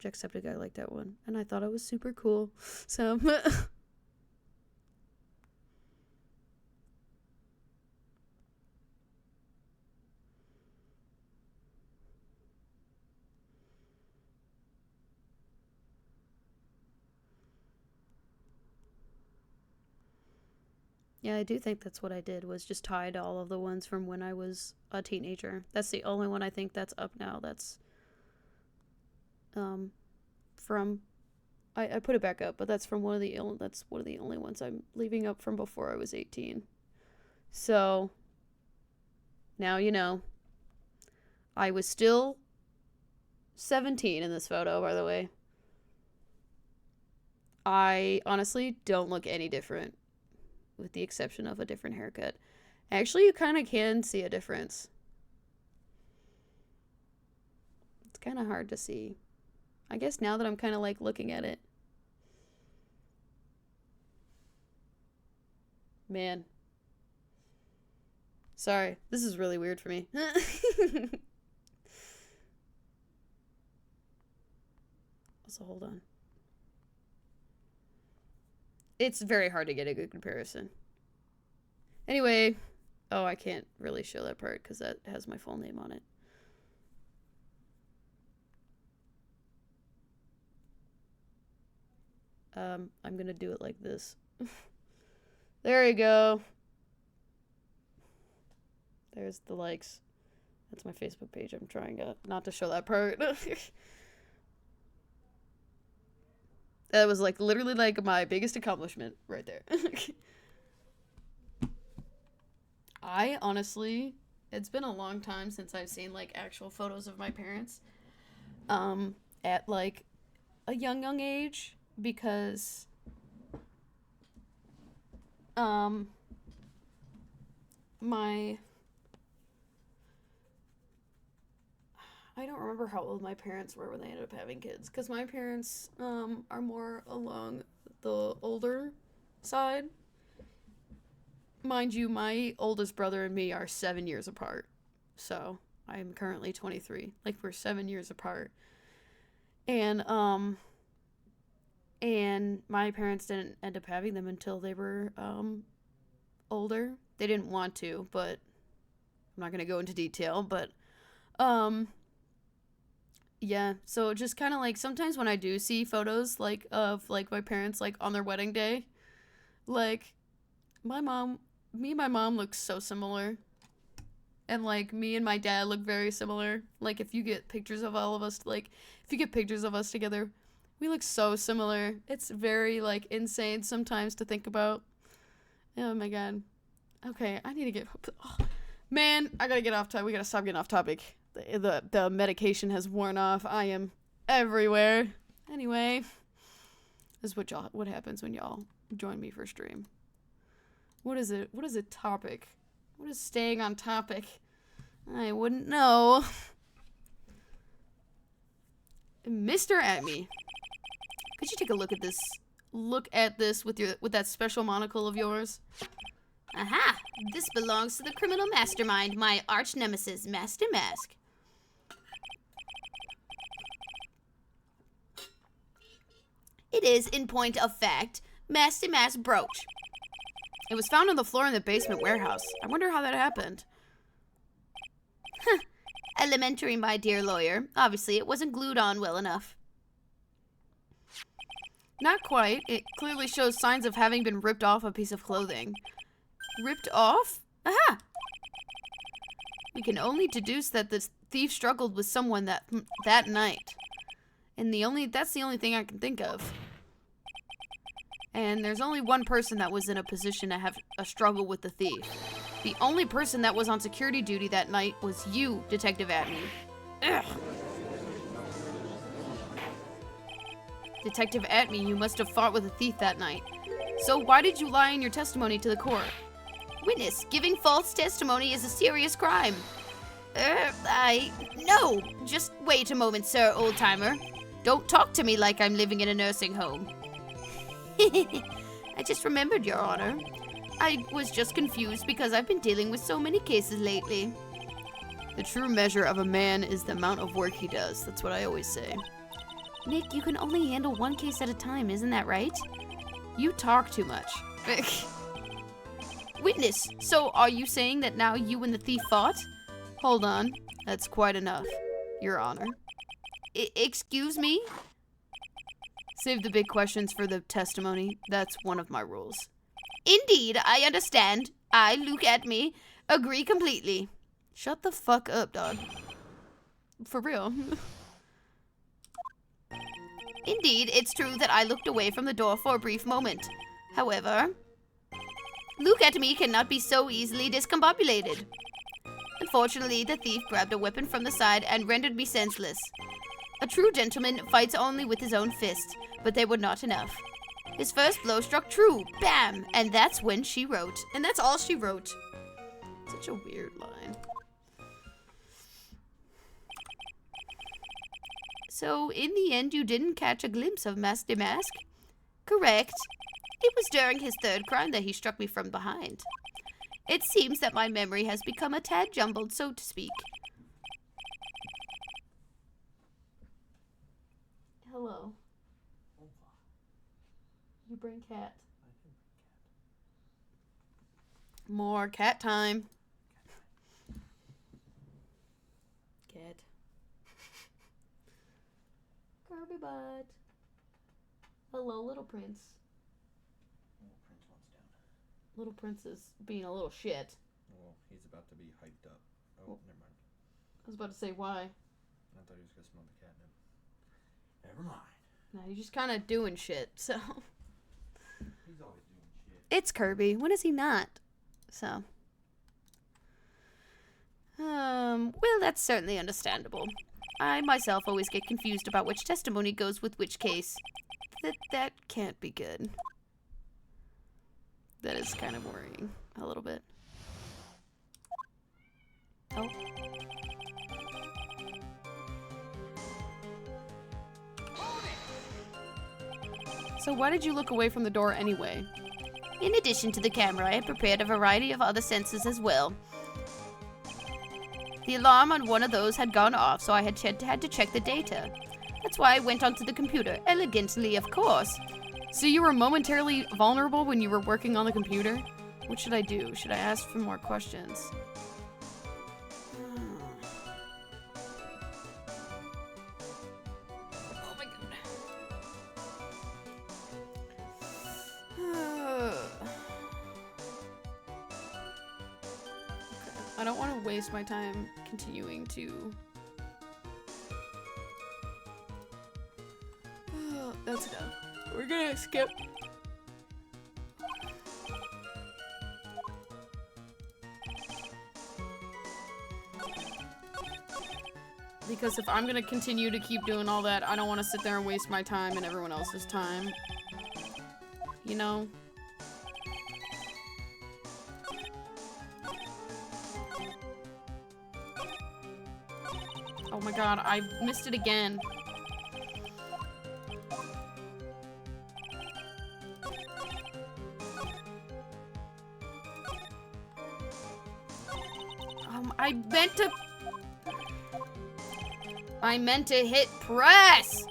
Jacksepticeye liked that one and I thought it was super cool. So yeah, I do think that's what I did, was just hide all of the ones from when I was a teenager. That's the only one I think that's up now. That's from I put it back up, but that's from one of the only ones I'm leaving up from before I was 18. So now you know. I was still 17 in this photo, by the way. I honestly don't look any different, with the exception of a different haircut. Actually, you kind of can see a difference. It's kind of hard to see. I guess now that I'm kind of like looking at it. Man. Sorry, this is really weird for me. Also, hold on. It's very hard to get a good comparison. Anyway, oh, I can't really show that part because that has my full name on it. I'm gonna do it like this. There you go. There's the likes. That's my Facebook page. I'm trying not to show that part. That was like literally like my biggest accomplishment right there. I honestly, it's been a long time since I've seen like actual photos of my parents at like a young age, because I don't remember how old my parents were when they ended up having kids, because my parents are more along the older side. Mind you, my oldest brother and me are 7 years apart. So I'm currently 23. Like, we're 7 years apart. And my parents didn't end up having them until they were older. They didn't want to, but I'm not gonna go into detail, but yeah, so just kind of like sometimes when I do see photos like of like my parents like on their wedding day, like me and my mom look so similar, and like me and my dad look very similar. Like if you get pictures of all of us, like if you get pictures of us together, we look so similar. It's very like insane sometimes to think about. Oh my god. Okay, I need to get man, I gotta get off topic. We gotta stop getting off topic. The medication has worn off. I am everywhere. Anyway, this is what happens when y'all join me for stream. What is it? What is a topic? What is staying on topic? I wouldn't know. Mr. Atme, could you take a look at this? Look at this with that special monocle of yours. Aha! This belongs to the criminal mastermind, my arch nemesis, Master Mask. It is, in point of fact, Master Mask's brooch. It was found on the floor in the basement warehouse. I wonder how that happened. Elementary, my dear lawyer. Obviously, it wasn't glued on well enough. Not quite. It clearly shows signs of having been ripped off a piece of clothing. Ripped off? Aha! We can only deduce that the thief struggled with someone that night. And that's the only thing I can think of. And there's only one person that was in a position to have a struggle with the thief. The only person that was on security duty that night was you, Detective Atme. Ugh. Detective Atme, you must have fought with a thief that night. So why did you lie in your testimony to the court? Witness, giving false testimony is a serious crime. No. Just wait a moment, sir, old-timer. Don't talk to me like I'm living in a nursing home. I just remembered, Your Honor. I was just confused because I've been dealing with so many cases lately. The true measure of a man is the amount of work he does. That's what I always say. Nick, you can only handle one case at a time, isn't that right? You talk too much. Witness, so are you saying that now you and the thief fought? Hold on. That's quite enough, Your Honor. Excuse me? Save the big questions for the testimony. That's one of my rules. Indeed, I understand. I, Luke Atme, agree completely. Shut the fuck up, dog. For real. Indeed, it's true that I looked away from the door for a brief moment. However, Luke Atme cannot be so easily discombobulated. Unfortunately, the thief grabbed a weapon from the side and rendered me senseless. A true gentleman fights only with his own fist, but they were not enough. His first blow struck true, bam, and that's when she wrote. And that's all she wrote. Such a weird line. So, in the end, you didn't catch a glimpse of Master Mask? Correct. It was during his third crime that he struck me from behind. It seems that my memory has become a tad jumbled, so to speak. Hello. You bring cat. More cat time. Cat. Kirby butt. Hello, little prince. Little prince wants down. Little prince is being a little shit. Well, he's about to be hyped up. Oh, never mind. I was about to say why. I thought he was gonna smell the catnip. Never mind. No, you're just kind of doing shit, so. He's always doing shit. It's Kirby. When is he not? So. Well, that's certainly understandable. I myself always get confused about which testimony goes with which case. That can't be good. That is kind of worrying a little bit. Oh. So why did you look away from the door anyway? In addition to the camera, I had prepared a variety of other sensors as well. The alarm on one of those had gone off, so I had to check the data. That's why I went onto the computer, elegantly, of course. So you were momentarily vulnerable when you were working on the computer? What should I do? Should I ask for more questions? Oh my god. I don't want to waste my time continuing to... That's enough. We're gonna skip. Because if I'm gonna continue to keep doing all that, I don't want to sit there and waste my time and everyone else's time. You know? Oh my god, I missed it again. I meant to hit press!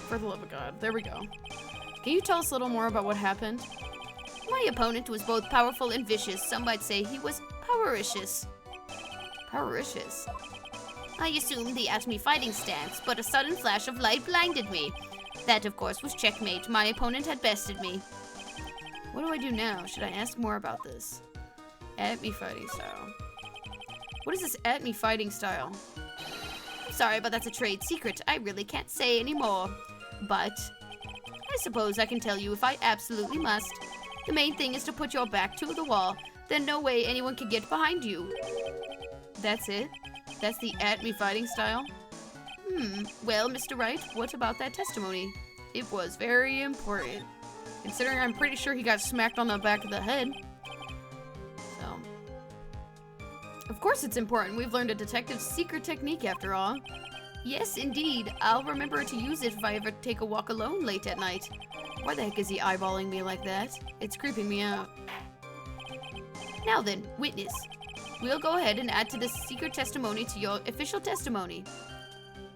For the love of God. There we go. Can you tell us a little more about what happened? My opponent was both powerful and vicious. Some might say he was powericious. Powericious. I assumed the at me fighting stance, but a sudden flash of light blinded me. That, of course, was checkmate. My opponent had bested me. What do I do now? Should I ask more about this? At me fighting style. What is this at me fighting style? I'm sorry, but that's a trade secret. I really can't say anymore. But I suppose I can tell you if I absolutely must. The main thing is to put your back to the wall. Then no way anyone can get behind you. That's it? That's the at me fighting style? Well, Mr. Wright, what about that testimony? It was very important. Considering I'm pretty sure he got smacked on the back of the head. So. Of course it's important. We've learned a detective's secret technique after all. Yes, indeed. I'll remember to use it if I ever take a walk alone late at night. Why the heck is he eyeballing me like that? It's creeping me out. Now then, witness. We'll go ahead and add to this secret testimony to your official testimony.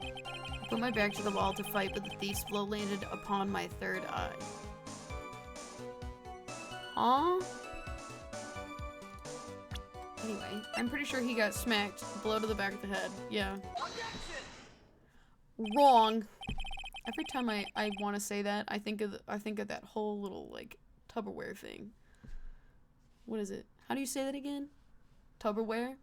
I put my back to the wall to fight, but the thief's blow landed upon my third eye. Huh? Anyway, I'm pretty sure he got smacked. Blow to the back of the head. Yeah. Wrong. Every time I want to say that, I think of that whole little like Tupperware thing. What is it? How do you say that again? Tupperware?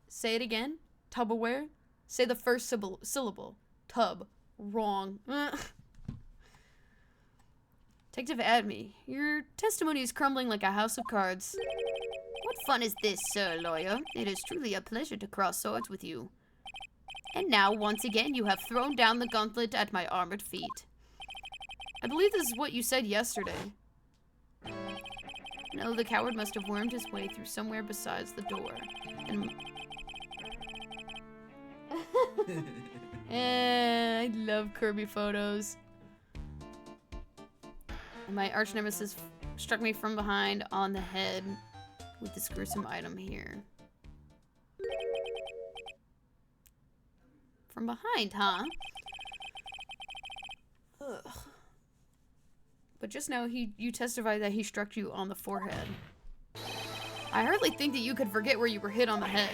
Say it again? Tupperware? Say the first syllable. Tub. Wrong. Detective Adme, your testimony is crumbling like a house of cards. What fun is this, Sir Lawyer? It is truly a pleasure to cross swords with you. And now, once again, you have thrown down the gauntlet at my armored feet. I believe this is what you said yesterday. No, the coward must have wormed his way through somewhere besides the door. And I love Kirby photos. And my arch nemesis struck me from behind on the head with this gruesome item here. From behind, huh? Ugh. But just now, you testified that he struck you on the forehead. I hardly think that you could forget where you were hit on the head.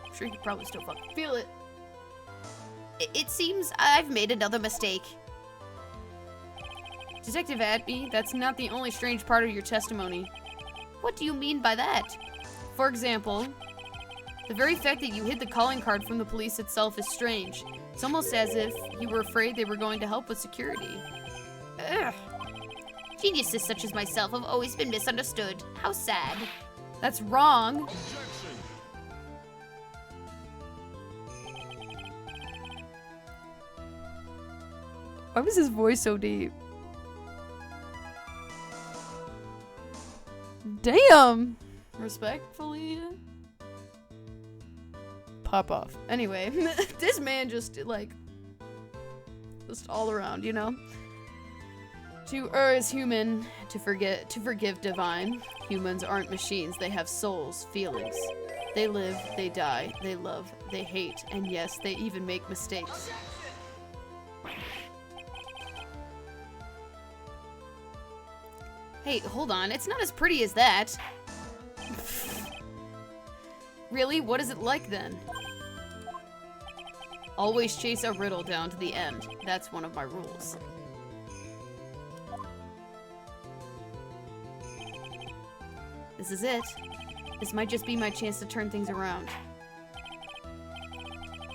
I'm sure you could probably still fucking feel it. It seems I've made another mistake. Detective Adme, that's not the only strange part of your testimony. What do you mean by that? For example, the very fact that you hid the calling card from the police itself is strange. It's almost as if you were afraid they were going to help with security. Ugh. Geniuses such as myself have always been misunderstood. How sad. That's wrong. Why was his voice so deep? Damn! Respectfully. Pop off. Anyway, this man just all around, you know? To err is human, to forgive divine. Humans aren't machines, they have souls, feelings. They live, they die, they love, they hate, and yes, they even make mistakes. Hey, hold on, it's not as pretty as that. Really? What is it like then? Always chase a riddle down to the end. That's one of my rules. This is it. This might just be my chance to turn things around.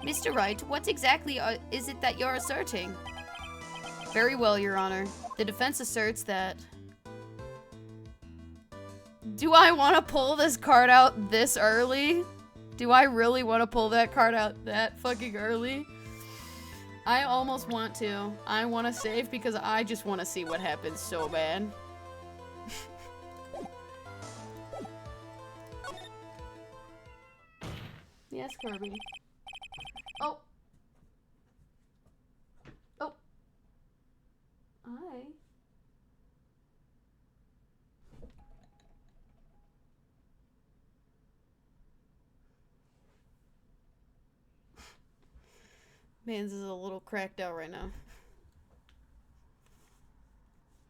Mr. Wright, what exactly is it that you're asserting? Very well, Your Honor. The defense asserts that... Do I want to pull this card out this early? Do I really want to pull that card out that fucking early? I almost want to. I want to save because I just want to see what happens so bad. Yes, Kirby. Oh. Oh. Man's is a little cracked out right now.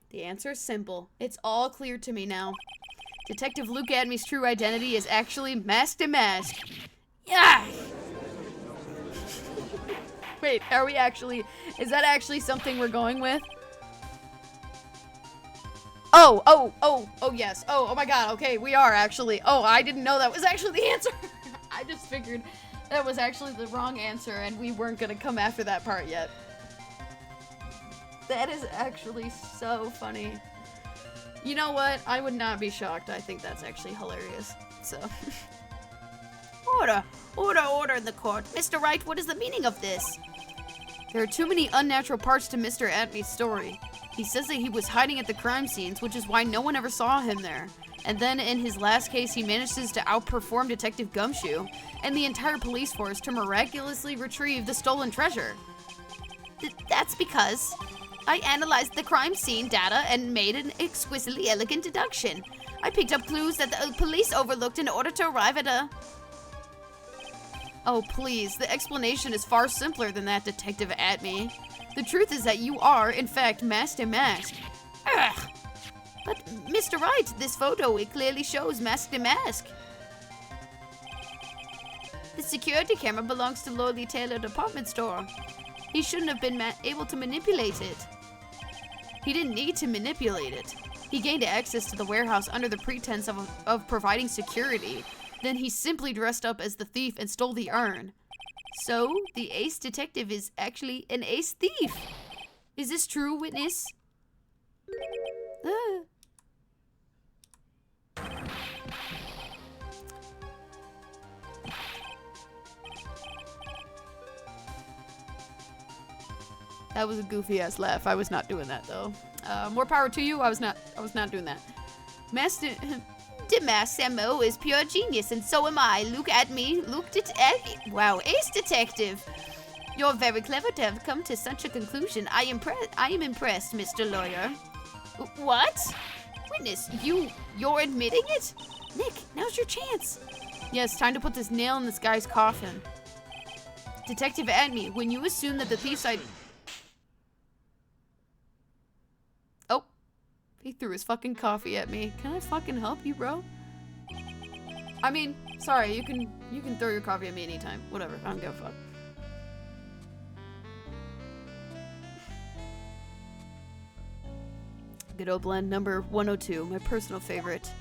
The answer is simple. It's all clear to me now. Detective Luke Adme's true identity is actually Mask to Mask. Yeah! Wait, are we actually... Is that actually something we're going with? Oh, yes. Oh my god, okay, we are actually. Oh, I didn't know that was actually the answer. I just figured that was actually the wrong answer and we weren't gonna come after that part yet. That is actually so funny. You know what? I would not be shocked. I think that's actually hilarious. So. Order! Order in the court. Mr. Wright, what is the meaning of this? There are too many unnatural parts to Mr. Atme's story. He says that he was hiding at the crime scenes, which is why no one ever saw him there. And then in his last case, he manages to outperform Detective Gumshoe and the entire police force to miraculously retrieve the stolen treasure. That's because I analyzed the crime scene data and made an exquisitely elegant deduction. I picked up clues that the police overlooked in order to arrive at a... Oh, please, the explanation is far simpler than that, Detective Atme. The truth is that you are, in fact, Mask to Mask. Ugh. But, Mr. Wright, this photo, it clearly shows Mask to Mask. The security camera belongs to Lordly Taylor department store. He shouldn't have been able to manipulate it. He didn't need to manipulate it. He gained access to the warehouse under the pretense of providing security. Then he simply dressed up as the thief and stole the urn. So, the ace detective is actually an ace thief. Is this true, witness? That was a goofy ass laugh. I was not doing that though. More power to you. I was not doing that. Master. The Mask's MO is pure genius, and so am I. Look at me. Wow, ace detective. You're very clever to have come to such a conclusion. I am impressed, Mr. Lawyer. What? Witness, you're admitting it? Nick, now's your chance. Yes, time to put this nail in this guy's coffin. Detective Atme, when you assume that the thief's Oh. He threw his fucking coffee at me. Can I fucking help you, bro? I mean, sorry, you can throw your coffee at me anytime. Whatever, I don't give a fuck. Godot blend number 102, my personal favorite.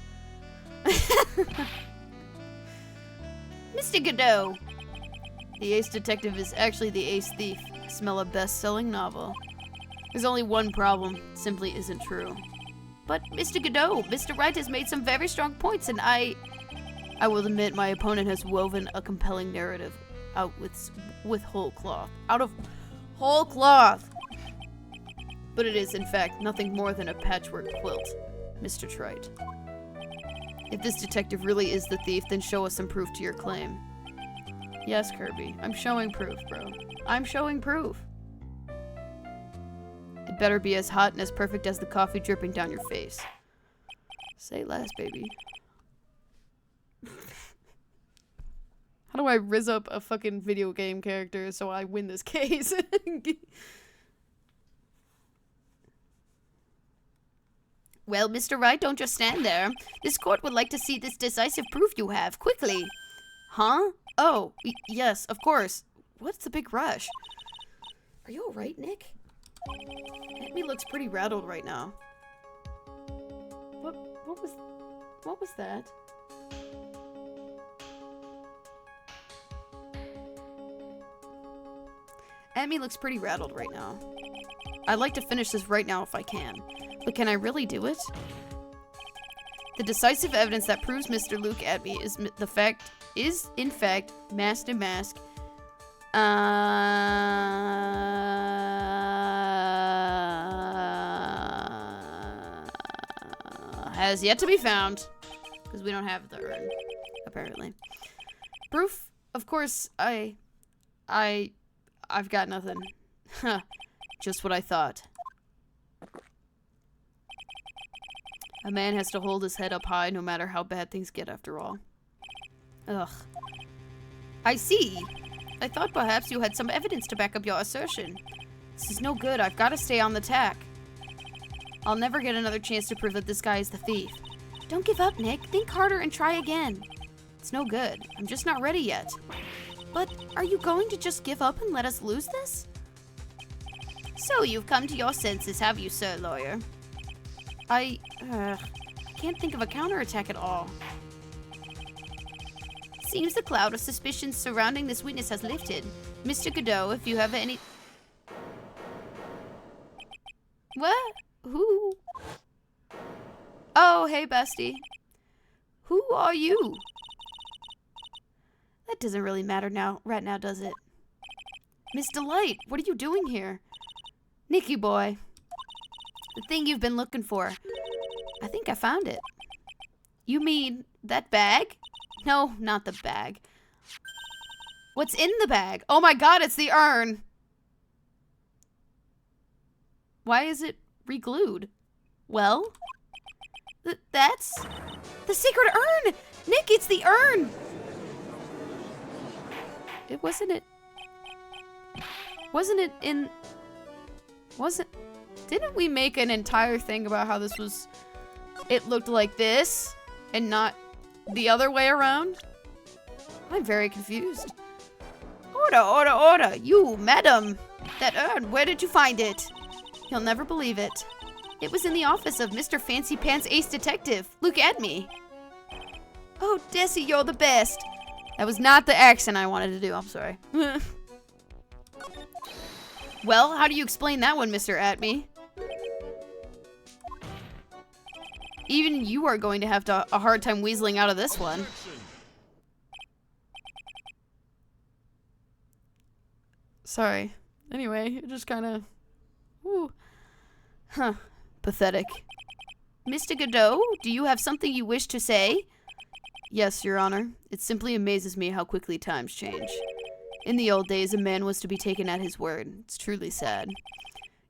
Mr. Godot. The ace detective is actually the ace thief. Smell a best-selling novel. There's only one problem. It simply isn't true. But, Mr. Godot, Mr. Wright has made some very strong points, and I will admit my opponent has woven a compelling narrative out with whole cloth. Out of whole cloth! But it is, in fact, nothing more than a patchwork quilt, Mr. Trite. If this detective really is the thief, then show us some proof to your claim. Yes, Kirby. I'm showing proof, bro. I'm showing proof. It better be as hot and as perfect as the coffee dripping down your face. Say less, baby. How do I rizz up a fucking video game character so I win this case? Well, Mr. Wright, don't just stand there. This court would like to see this decisive proof you have, quickly. Huh? Oh, yes, of course. What's the big rush? Are you alright, Nick? Atme looks pretty rattled right now. What was that? Atme looks pretty rattled right now. I'd like to finish this right now if I can. But can I really do it? The decisive evidence that proves Mr. Luke Atme is in fact Mask to Mask. Has yet to be found. Because we don't have the urn, apparently. Proof? Of course, I've got nothing. Just what I thought. A man has to hold his head up high no matter how bad things get after all. Ugh. I see. I thought perhaps you had some evidence to back up your assertion. This is no good. I've got to stay on the tack. I'll never get another chance to prove that this guy is the thief. Don't give up, Nick. Think harder and try again. It's no good. I'm just not ready yet. But are you going to just give up and let us lose this? So you've come to your senses, have you, Sir Lawyer? I can't think of a counterattack at all. Seems the cloud of suspicion surrounding this witness has lifted. Mr. Godot, if you have any... What? Who? Oh, hey, bestie. Who are you? That doesn't really matter right now, does it? Miss Delight, what are you doing here? Nicky boy. The thing you've been looking for. I think I found it. You mean that bag? No, not the bag. What's in the bag? Oh my god, it's the urn! Why is it re-glued? Well? That's... the secret urn! Nick, it's the urn! It wasn't it... Wasn't it in... Wasn't... Didn't we make an entire thing about how this was... It looked like this, and not the other way around? I'm very confused. Order! You, madam! That urn, where did you find it? You'll never believe it. It was in the office of Mr. Fancy Pants Ace Detective. Look at me. Oh, Desi, you're the best. That was not the accent I wanted to do, I'm sorry. Well, how do you explain that one, Mr. Atme? Even you are going to have a hard time weaseling out of this one. Sorry. Anyway, it just kind of... Woo. Huh. Pathetic. Mr. Godot, do you have something you wish to say? Yes, Your Honor. It simply amazes me how quickly times change. In the old days, a man was to be taken at his word. It's truly sad.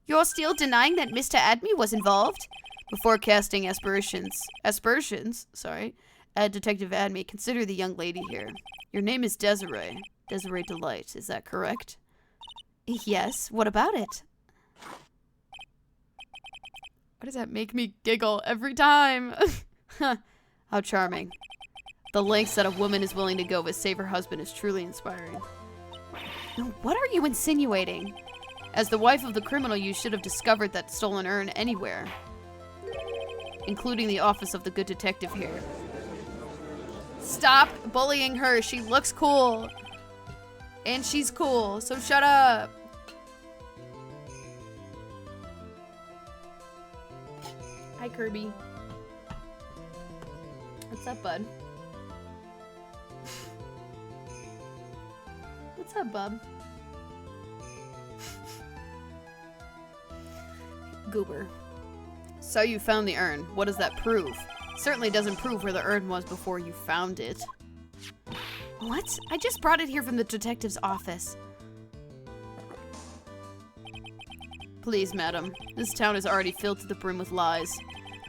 You're still denying that Mr. Adme was involved? Before casting aspersions, at Detective Adme, consider the young lady here. Your name is Desiree. Desiree Delight, is that correct? Yes, what about it? Why does that make me giggle every time? How charming. The lengths that a woman is willing to go to save her husband is truly inspiring. What are you insinuating? As the wife of the criminal, you should have discovered that stolen urn anywhere, including the office of the good detective here. Stop bullying her. She looks cool. And she's cool, so shut up. Hi, Kirby. What's up, bud? What's up, bub? Goober. So you found the urn. What does that prove? Certainly doesn't prove where the urn was before you found it. What? I just brought it here from the detective's office. Please, madam. This town is already filled to the brim with lies.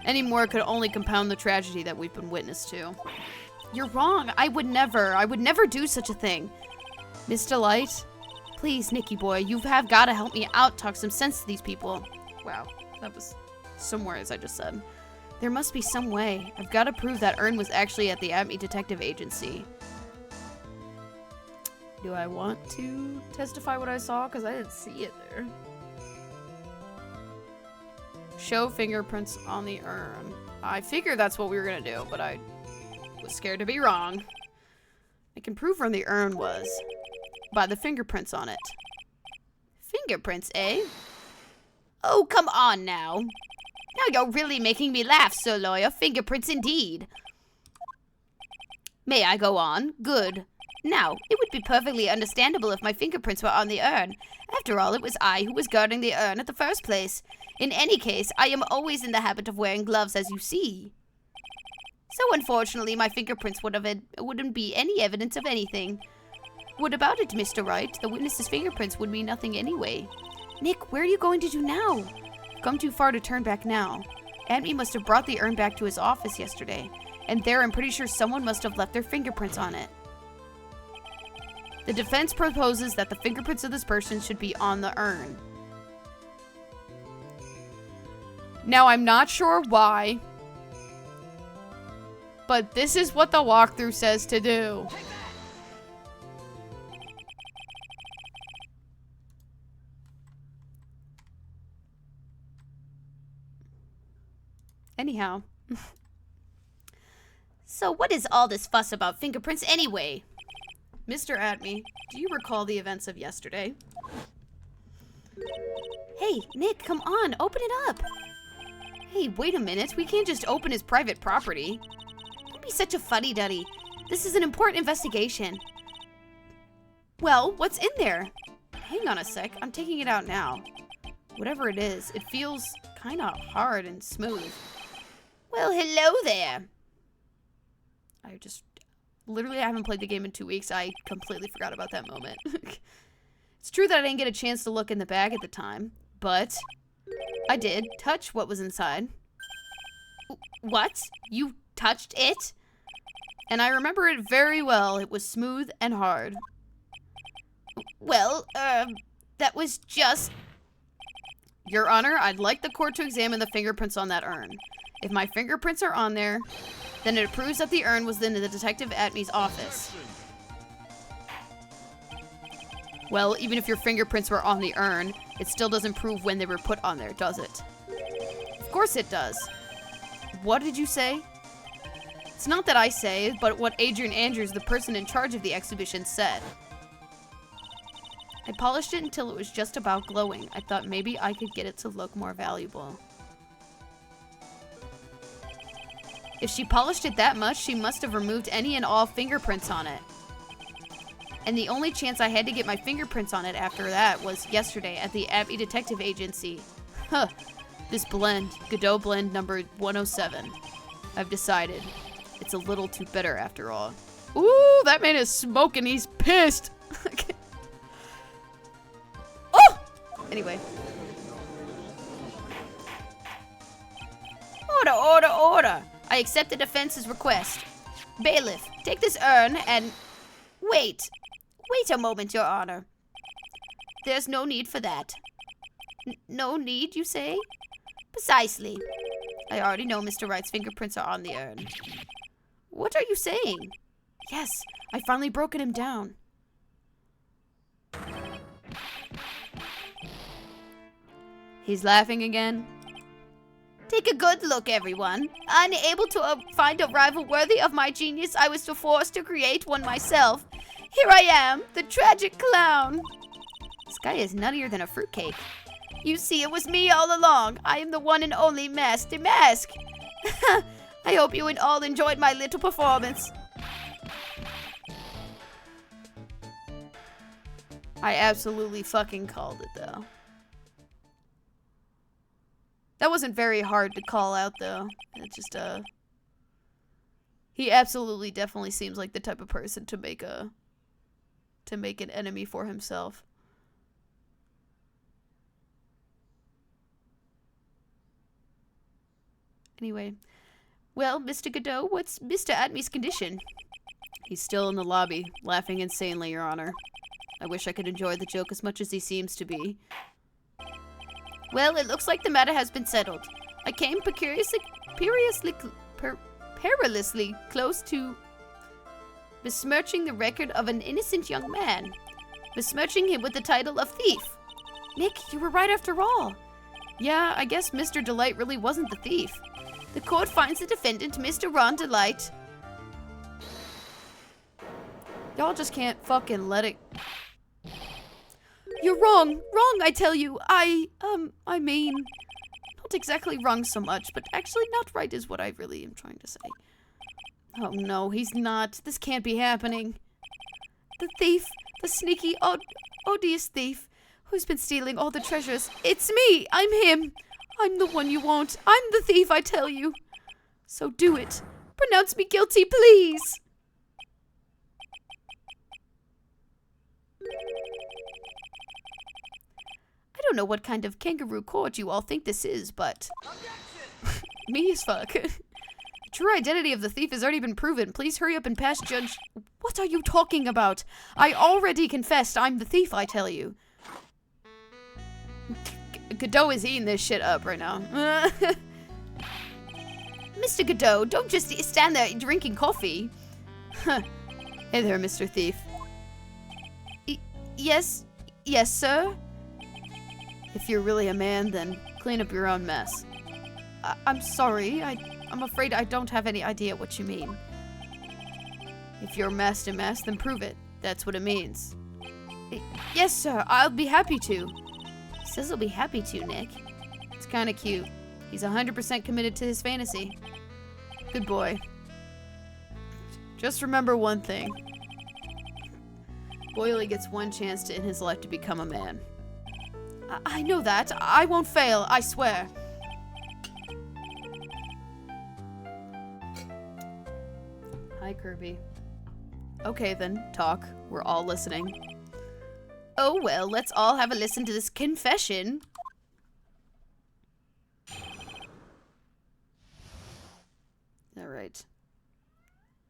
Any more could only compound the tragedy that we've been witness to. You're wrong. I would never do such a thing. Miss Delight? Please, Nicky boy, you have got to help me out, talk some sense to these people. Wow, that was some words I just said. There must be some way. I've got to prove that urn was actually at the Atme Detective Agency. Do I want to testify what I saw? Because I didn't see it there. Show fingerprints on the urn. I figured that's what we were going to do, but I was scared to be wrong. I can prove where the urn was by the fingerprints on it. Fingerprints, eh? Oh, come on now. Now you're really making me laugh, Sir Lawyer. Fingerprints indeed. May I go on? Good. Now, it would be perfectly understandable if my fingerprints were on the urn. After all, it was I who was guarding the urn at the first place. In any case, I am always in the habit of wearing gloves, as you see. So unfortunately, my fingerprints wouldn't be any evidence of anything. What about it, Mr. Wright? The witness's fingerprints would mean nothing anyway. Nick, where are you going to do now? You've come too far to turn back now. Adme must have brought the urn back to his office yesterday, and there I'm pretty sure someone must have left their fingerprints on it. The defense proposes that the fingerprints of this person should be on the urn. Now, I'm not sure why, but this is what the walkthrough says to do. Anyhow. So what is all this fuss about fingerprints anyway? Mr. Atme, do you recall the events of yesterday? Hey, Nick, come on, open it up. Hey, wait a minute. We can't just open his private property. Don't be such a fuddy-duddy. This is an important investigation. Well, what's in there? Hang on a sec. I'm taking it out now. Whatever it is, it feels kind of hard and smooth. Well, hello there. Literally, I haven't played the game in 2 weeks. I completely forgot about that moment. It's true that I didn't get a chance to look in the bag at the time, but I did touch what was inside. What? You touched it? And I remember it very well. It was smooth and hard. Well, that was just... Your Honor, I'd like the court to examine the fingerprints on that urn. If my fingerprints are on there, then it proves that the urn was in the Detective Atme's office. Well, even if your fingerprints were on the urn, it still doesn't prove when they were put on there, does it? Of course it does. What did you say? It's not that I say, but what Adrian Andrews, the person in charge of the exhibition, said. I polished it until it was just about glowing. I thought maybe I could get it to look more valuable. If she polished it that much, she must have removed any and all fingerprints on it. And the only chance I had to get my fingerprints on it after that was yesterday at the Abbey Detective Agency. Huh. This blend, Godot blend number 107. I've decided. It's a little too bitter after all. Ooh, that man is smoking. He's pissed. Oh! Anyway. Order, order, order. I accept the defense's request. Bailiff, take this urn and... Wait. Wait a moment, Your Honor. There's no need for that. No need, you say? Precisely. I already know Mr. Wright's fingerprints are on the urn. What are you saying? Yes, I finally broken him down. He's laughing again. Take a good look, everyone. Unable to find a rival worthy of my genius, I was forced to create one myself. Here I am, the tragic clown. This guy is nuttier than a fruitcake. You see, it was me all along. I am the one and only Master Mask. I hope you all enjoyed my little performance. I absolutely fucking called it, though. That wasn't very hard to call out, though. It just, he absolutely definitely seems like the type of person to make an enemy for himself. Anyway. Well, Mr. Godot, what's Mr. Atme's condition? He's still in the lobby, laughing insanely, Your Honor. I wish I could enjoy the joke as much as he seems to be. Well, it looks like the matter has been settled. I came perilously close to besmirching the record of an innocent young man, besmirching him with the title of thief. Nick, you were right after all. Yeah, I guess Mr. Delight really wasn't the thief. The court finds the defendant, Mr. Ron Delight. Y'all just can't fucking let it... You're wrong! Wrong, I tell you! I mean... Not exactly wrong so much, but actually not right is what I really am trying to say. Oh no, he's not. This can't be happening. The thief, the sneaky, odious thief, who's been stealing all the treasures. It's me! I'm him! I'm the one you want. I'm the thief, I tell you. So do it. Pronounce me guilty, please! I don't know what kind of kangaroo court you all think this is, but... Me as fuck. True identity of the thief has already been proven. Please hurry up and pass Judge... What are you talking about? I already confessed I'm the thief, I tell you. Godot is eating this shit up right now. Mr. Godot, don't just stand there drinking coffee. Hey there, Mr. Thief. Yes, sir? If you're really a man, then clean up your own mess. I'm sorry, I'm afraid I don't have any idea what you mean. If you're master mask, then prove it. That's what it means. Yes, sir, I'll be happy to. He says he'll be happy to, Nick. It's kind of cute. He's 100% committed to his fantasy. Good boy. Just remember one thing. Boy only gets one chance in his life to become a man. I know that. I won't fail, I swear. Hi, Kirby. Okay then, talk. We're all listening. Oh well, let's all have a listen to this confession. Alright.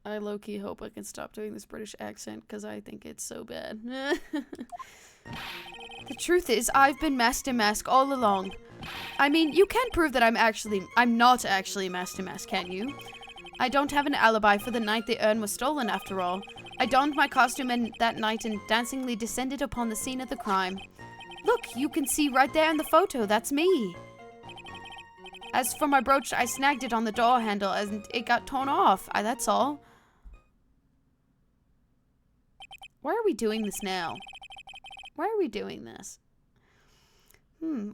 I low-key hope I can stop doing this British accent because I think it's so bad. The truth is, I've been Master Mask all along. I mean, you can't prove that I'm not actually Master Mask, can you? I don't have an alibi for the night the urn was stolen, after all. I donned my costume that night and dancingly descended upon the scene of the crime. Look, you can see right there in the photo, that's me. As for my brooch, I snagged it on the door handle and it got torn off. That's all. Why are we doing this now? Why are we doing this?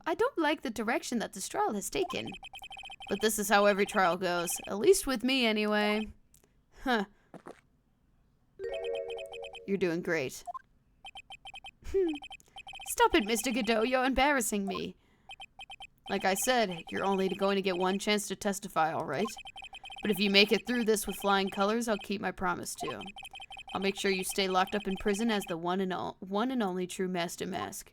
I don't like the direction that this trial has taken. But this is how every trial goes. At least with me, anyway. Huh. You're doing great. Stop it, Mr. Godot. You're embarrassing me. Like I said, you're only going to get one chance to testify, alright? But if you make it through this with flying colors, I'll keep my promise to you. I'll make sure you stay locked up in prison as the one and only true Master Mask.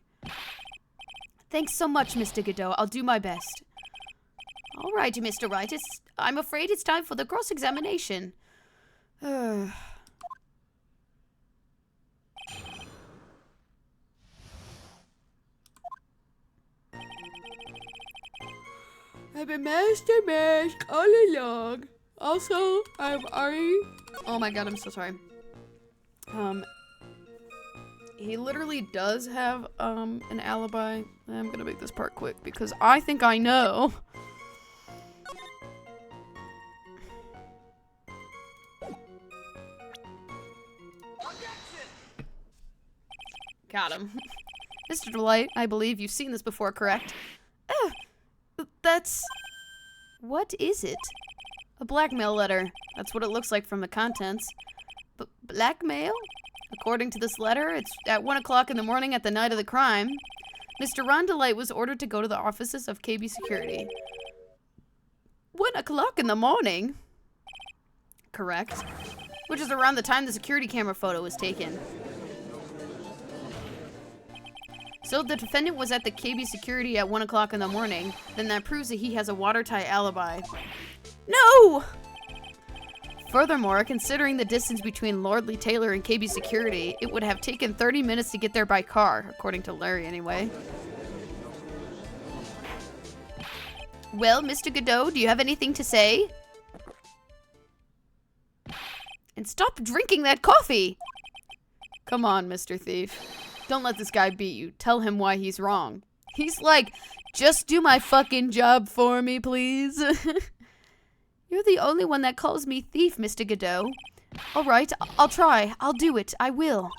Thanks so much, Mr. Godot. I'll do my best. All right, Mr. Wright. I'm afraid it's time for the cross-examination. I've been Master Mask all along. Also, I'm Ari. Oh my god, I'm so sorry. He literally does have, an alibi. I'm gonna make this part quick because I think I know. Got him. Mr. Delight, I believe you've seen this before, correct? That's... What is it? A blackmail letter. That's what it looks like from the contents. Blackmail? According to this letter, it's at 1 o'clock in the morning at the night of the crime. Mr. Ron Delight was ordered to go to the offices of KB Security. 1 o'clock in the morning? Correct. Which is around the time the security camera photo was taken. So if the defendant was at the KB Security at 1 o'clock in the morning, then that proves that he has a watertight alibi. No! Furthermore, considering the distance between Lordly Taylor and KB Security, it would have taken 30 minutes to get there by car, according to Larry anyway. Well, Mr. Godot, do you have anything to say? And stop drinking that coffee! Come on, Mr. Thief. Don't let this guy beat you. Tell him why he's wrong. He's like, just do my fucking job for me, please. You're the only one that calls me thief, Mr. Godot. All right, I'll try. I'll do it. I will.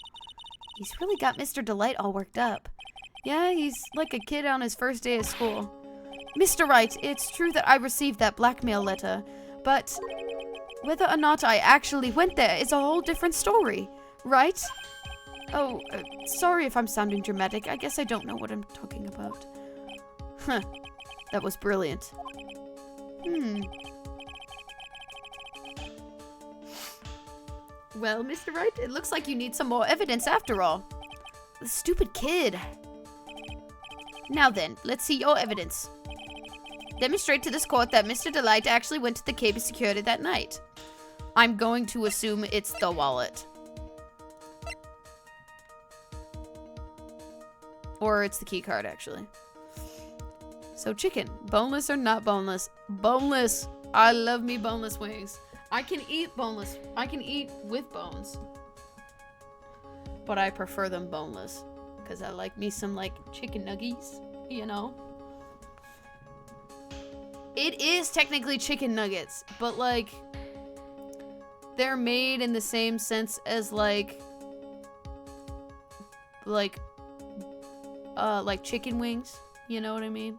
He's really got Mr. Delight all worked up. Yeah, he's like a kid on his first day of school. Mr. Wright, it's true that I received that blackmail letter, but whether or not I actually went there is a whole different story, right? Oh, sorry if I'm sounding dramatic. I guess I don't know what I'm talking about. Huh. That was brilliant. Well, Mr. Wright, it looks like you need some more evidence after all. The stupid kid. Now then, let's see your evidence. Demonstrate to this court that Mr. Delight actually went to the KB Security that night. I'm going to assume it's the wallet. Or it's the key card, actually. So chicken, boneless or not boneless? Boneless. I love me boneless wings. I can eat boneless. I can eat with bones. But I prefer them boneless. Because I like me some, like, chicken nuggets, you know? It is technically chicken nuggets, but, like, they're made in the same sense as, like chicken wings. You know what I mean?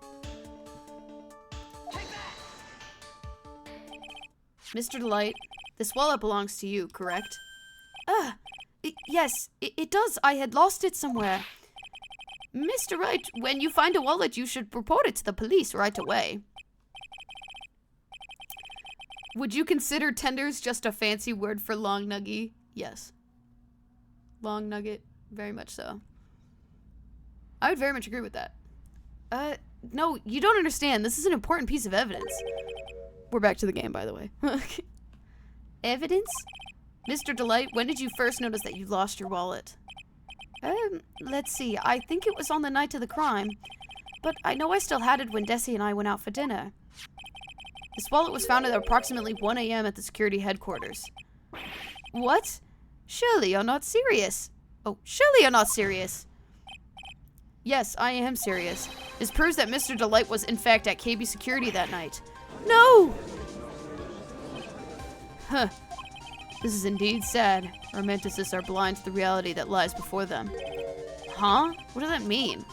Mr. Delight, this wallet belongs to you, correct? Yes, it does. I had lost it somewhere. Mr. Wright, when you find a wallet, you should report it to the police right away. Would you consider tenders just a fancy word for long nugget? Yes. Long nugget, very much so. I would very much agree with that. No, you don't understand. This is an important piece of evidence. We're back to the game, by the way. Evidence? Mr. Delight, when did you first notice that you lost your wallet? Let's see. I think it was on the night of the crime. But I know I still had it when Desi and I went out for dinner. This wallet was found at approximately 1 a.m. at the security headquarters. What? Surely you're not serious. Oh, surely you're not serious. Yes, I am serious. This proves that Mr. Delight was in fact at KB Security that night. No! Huh. This is indeed sad. Romanticists are blind to the reality that lies before them. Huh? What does that mean?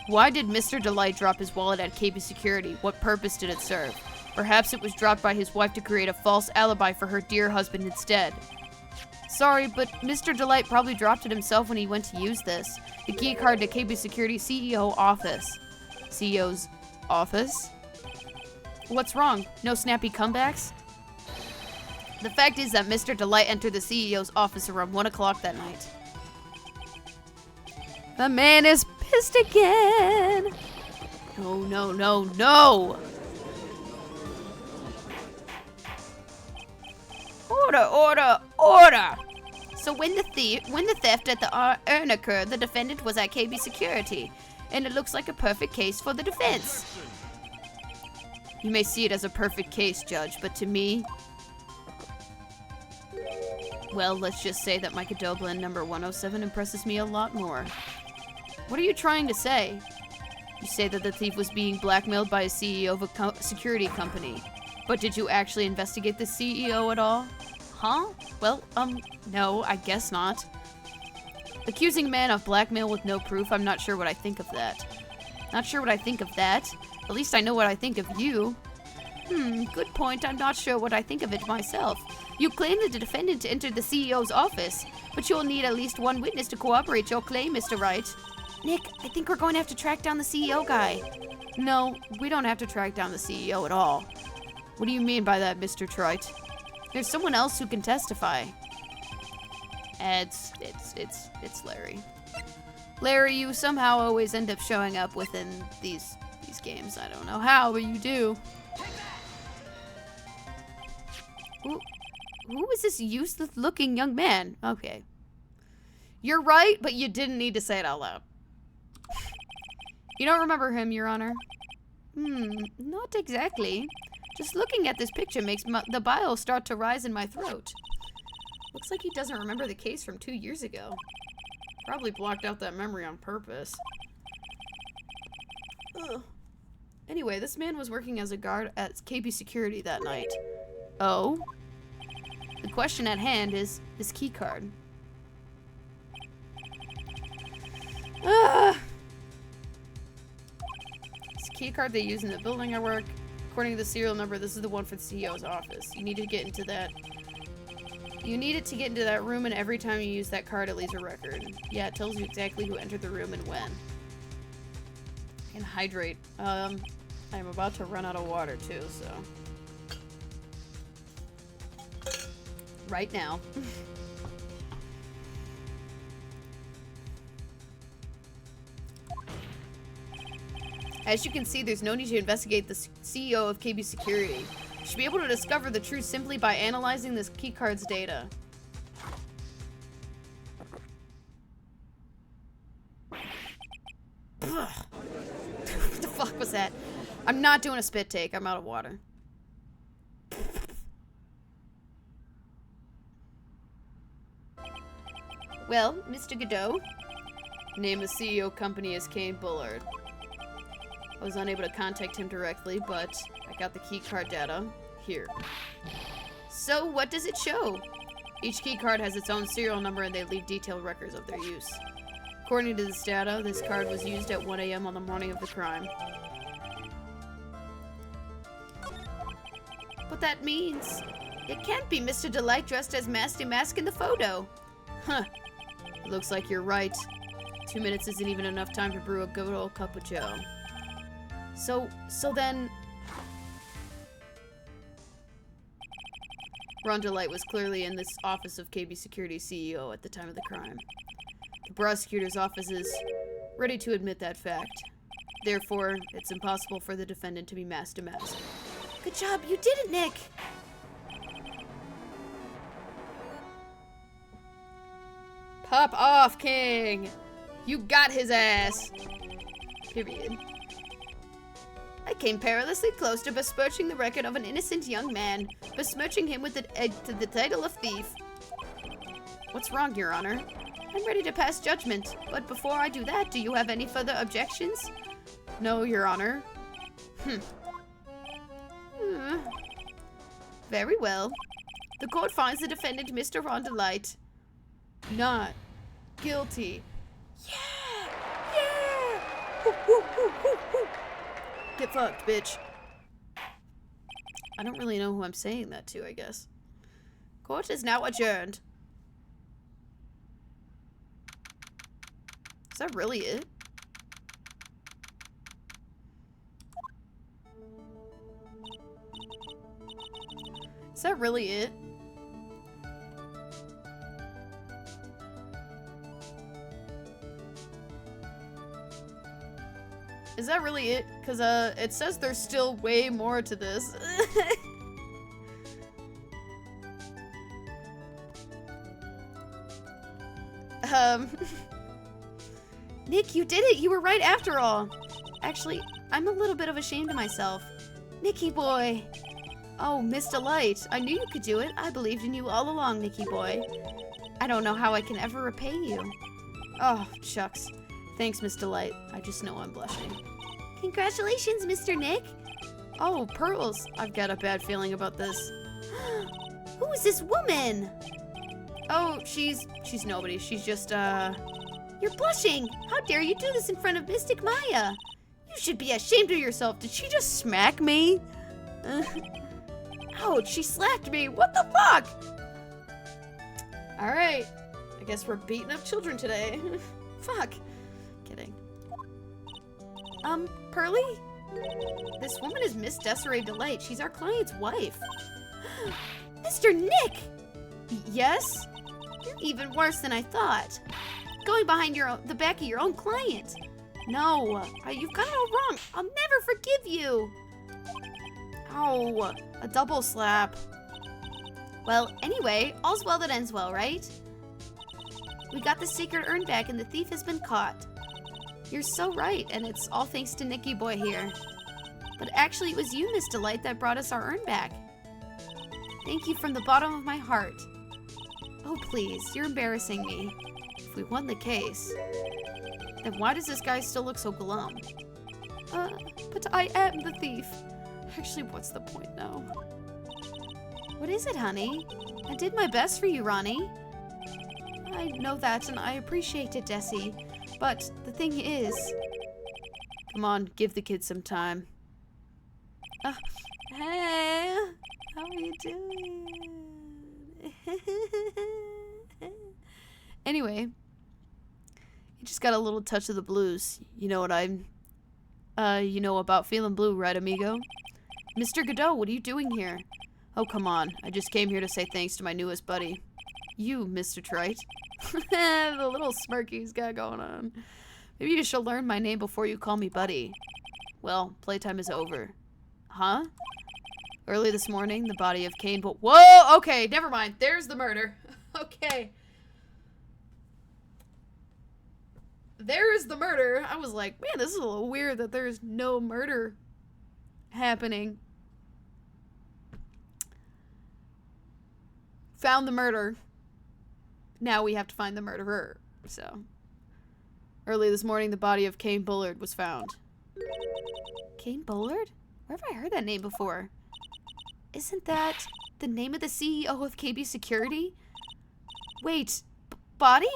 Why did Mr. Delight drop his wallet at KB Security? What purpose did it serve? Perhaps it was dropped by his wife to create a false alibi for her dear husband instead. Sorry, but Mr. Delight probably dropped it himself when he went to use this. The key card to KB Security CEO office. CEO's office? What's wrong? No snappy comebacks? The fact is that Mr. Delight entered the CEO's office around 1 o'clock that night. The man is pissed again. No, no, no, no! Order, order, order! So when the theft at the urn occurred, the defendant was at KB Security, and it looks like a perfect case for the defense. You may see it as a perfect case, Judge, but to me... Well, let's just say that Micah Doblin number 107 impresses me a lot more. What are you trying to say? You say that the thief was being blackmailed by a CEO of a security company. But did you actually investigate the CEO at all? Huh? Well, no, I guess not. Accusing a man of blackmail with no proof, I'm not sure what I think of that. Not sure what I think of that. At least I know what I think of you. Good point. I'm not sure what I think of it myself. You claim that the defendant entered the CEO's office, but you'll need at least one witness to corroborate your claim, Mr. Wright. Nick, I think we're going to have to track down the CEO guy. No, we don't have to track down the CEO at all. What do you mean by that, Mr. Trite? There's someone else who can testify. It's Larry. Larry, you somehow always end up showing up within these games. I don't know how, but you do. Who is this useless-looking young man? Okay. You're right, but you didn't need to say it out loud. You don't remember him, Your Honor? Not exactly. Just looking at this picture makes the bile start to rise in my throat. Looks like he doesn't remember the case from 2 years ago. Probably blocked out that memory on purpose. Ugh. Anyway, this man was working as a guard at KB Security that night. Oh? The question at hand is this key card. It's a key card they use in the building I work. According to the serial number, this is the one for the CEO's office. You need to get into that. You need it to get into that room, and every time you use that card, it leaves a record. Yeah, it tells you exactly who entered the room and when. And hydrate. I'm about to run out of water too, so. Right now. As you can see, there's no need to investigate the CEO of KB Security. You should be able to discover the truth simply by analyzing this keycard's data. fuck was that? I'm not doing a spit take. I'm out of water. Well, Mr. Godot, Name the CEO company as Kane Bullard. I was unable to contact him directly, but I got the keycard data. Here. so what does it show? Each keycard has its own serial number and they leave detailed records of their use. According to this data, this card was used at 1 a.m. on the morning of the crime. But that means it can't be Mr. Delight dressed as Masty Mask in the photo. Huh. It looks like you're right. 2 minutes isn't even enough time to brew a good old cup of joe. So then, Ron Delight was clearly in this office of KB Security's CEO at the time of the crime. The prosecutor's office is ready to admit that fact. Therefore, it's impossible for the defendant to be masked to mask. good job, you did it, Nick. Pop off, King! You got his ass! Period. I came perilously close to besmirching the record of an innocent young man, besmirching him with the title of thief. What's wrong, Your Honor? I'm ready to pass judgment, but before I do that, do you have any further objections? No, Your Honor. Very well. The court finds the defendant, Mr. Ron Delight, Not guilty. Yeah! Woo, woo, woo, woo, woo. Get fucked, bitch. I don't really know who I'm saying that to, I guess. Court is now adjourned. Is that really it? Is that really it? Is that really it? Because, it says there's still way more to this. Nick, you did it! You were right after all! Actually, I'm a little bit of ashamed of myself. Nicky boy! Oh, Miss Delight, I knew you could do it. I believed in you all along, Nicky boy. I don't know how I can ever repay you. Oh, shucks. Thanks, Miss Delight. I just know I'm blushing. Congratulations, Mr. Nick! Oh, Pearls! I've got a bad feeling about this. Who is this woman? Oh, she's nobody. She's just, You're blushing! How dare you do this in front of Mystic Maya? You should be ashamed of yourself. Did she just smack me? Ouch, she slapped me. What the fuck? Alright. I guess we're beating up children today. Fuck. Kidding. Pearly? This woman is Miss Desiree Delight. She's our client's wife. Mr. Nick! Yes? You're even worse than I thought. Going behind the back of your own client. No, you've got it all wrong. I'll never forgive you. Ow. A double slap. Well, anyway, all's well that ends well, right? We got the secret urn back and the thief has been caught. You're so right, and it's all thanks to Nicky Boy here. But actually, it was you, Miss Delight, that brought us our urn back. Thank you from the bottom of my heart. Oh, please, you're embarrassing me. If we won the case, then why does this guy still look so glum? But I am the thief. Actually, what's the point now? What is it, honey? I did my best for you, Ronnie. I know that, and I appreciate it, Desi. But the thing is... Come on, give the kid some time. Hey, how are you doing? Anyway, you just got a little touch of the blues. You know what you know about feeling blue, right, amigo? Mr. Godot, what are you doing here? Oh, come on. I just came here to say thanks to my newest buddy. You, Mr. Trite. The little smirk he's got going on. Maybe you should learn my name before you call me buddy. Well, playtime is over. Huh? Early this morning, the body of Kane... Whoa! Okay, never mind. There's the murder. Okay. there's the murder. I was like, man, this is a little weird that there's no murder happening. Found the murder. Now we have to find the murderer. So, early this morning, the body of Kane Bullard was found. Kane Bullard? Where have I heard that name before? Isn't that the name of the CEO of KB Security? Wait, body?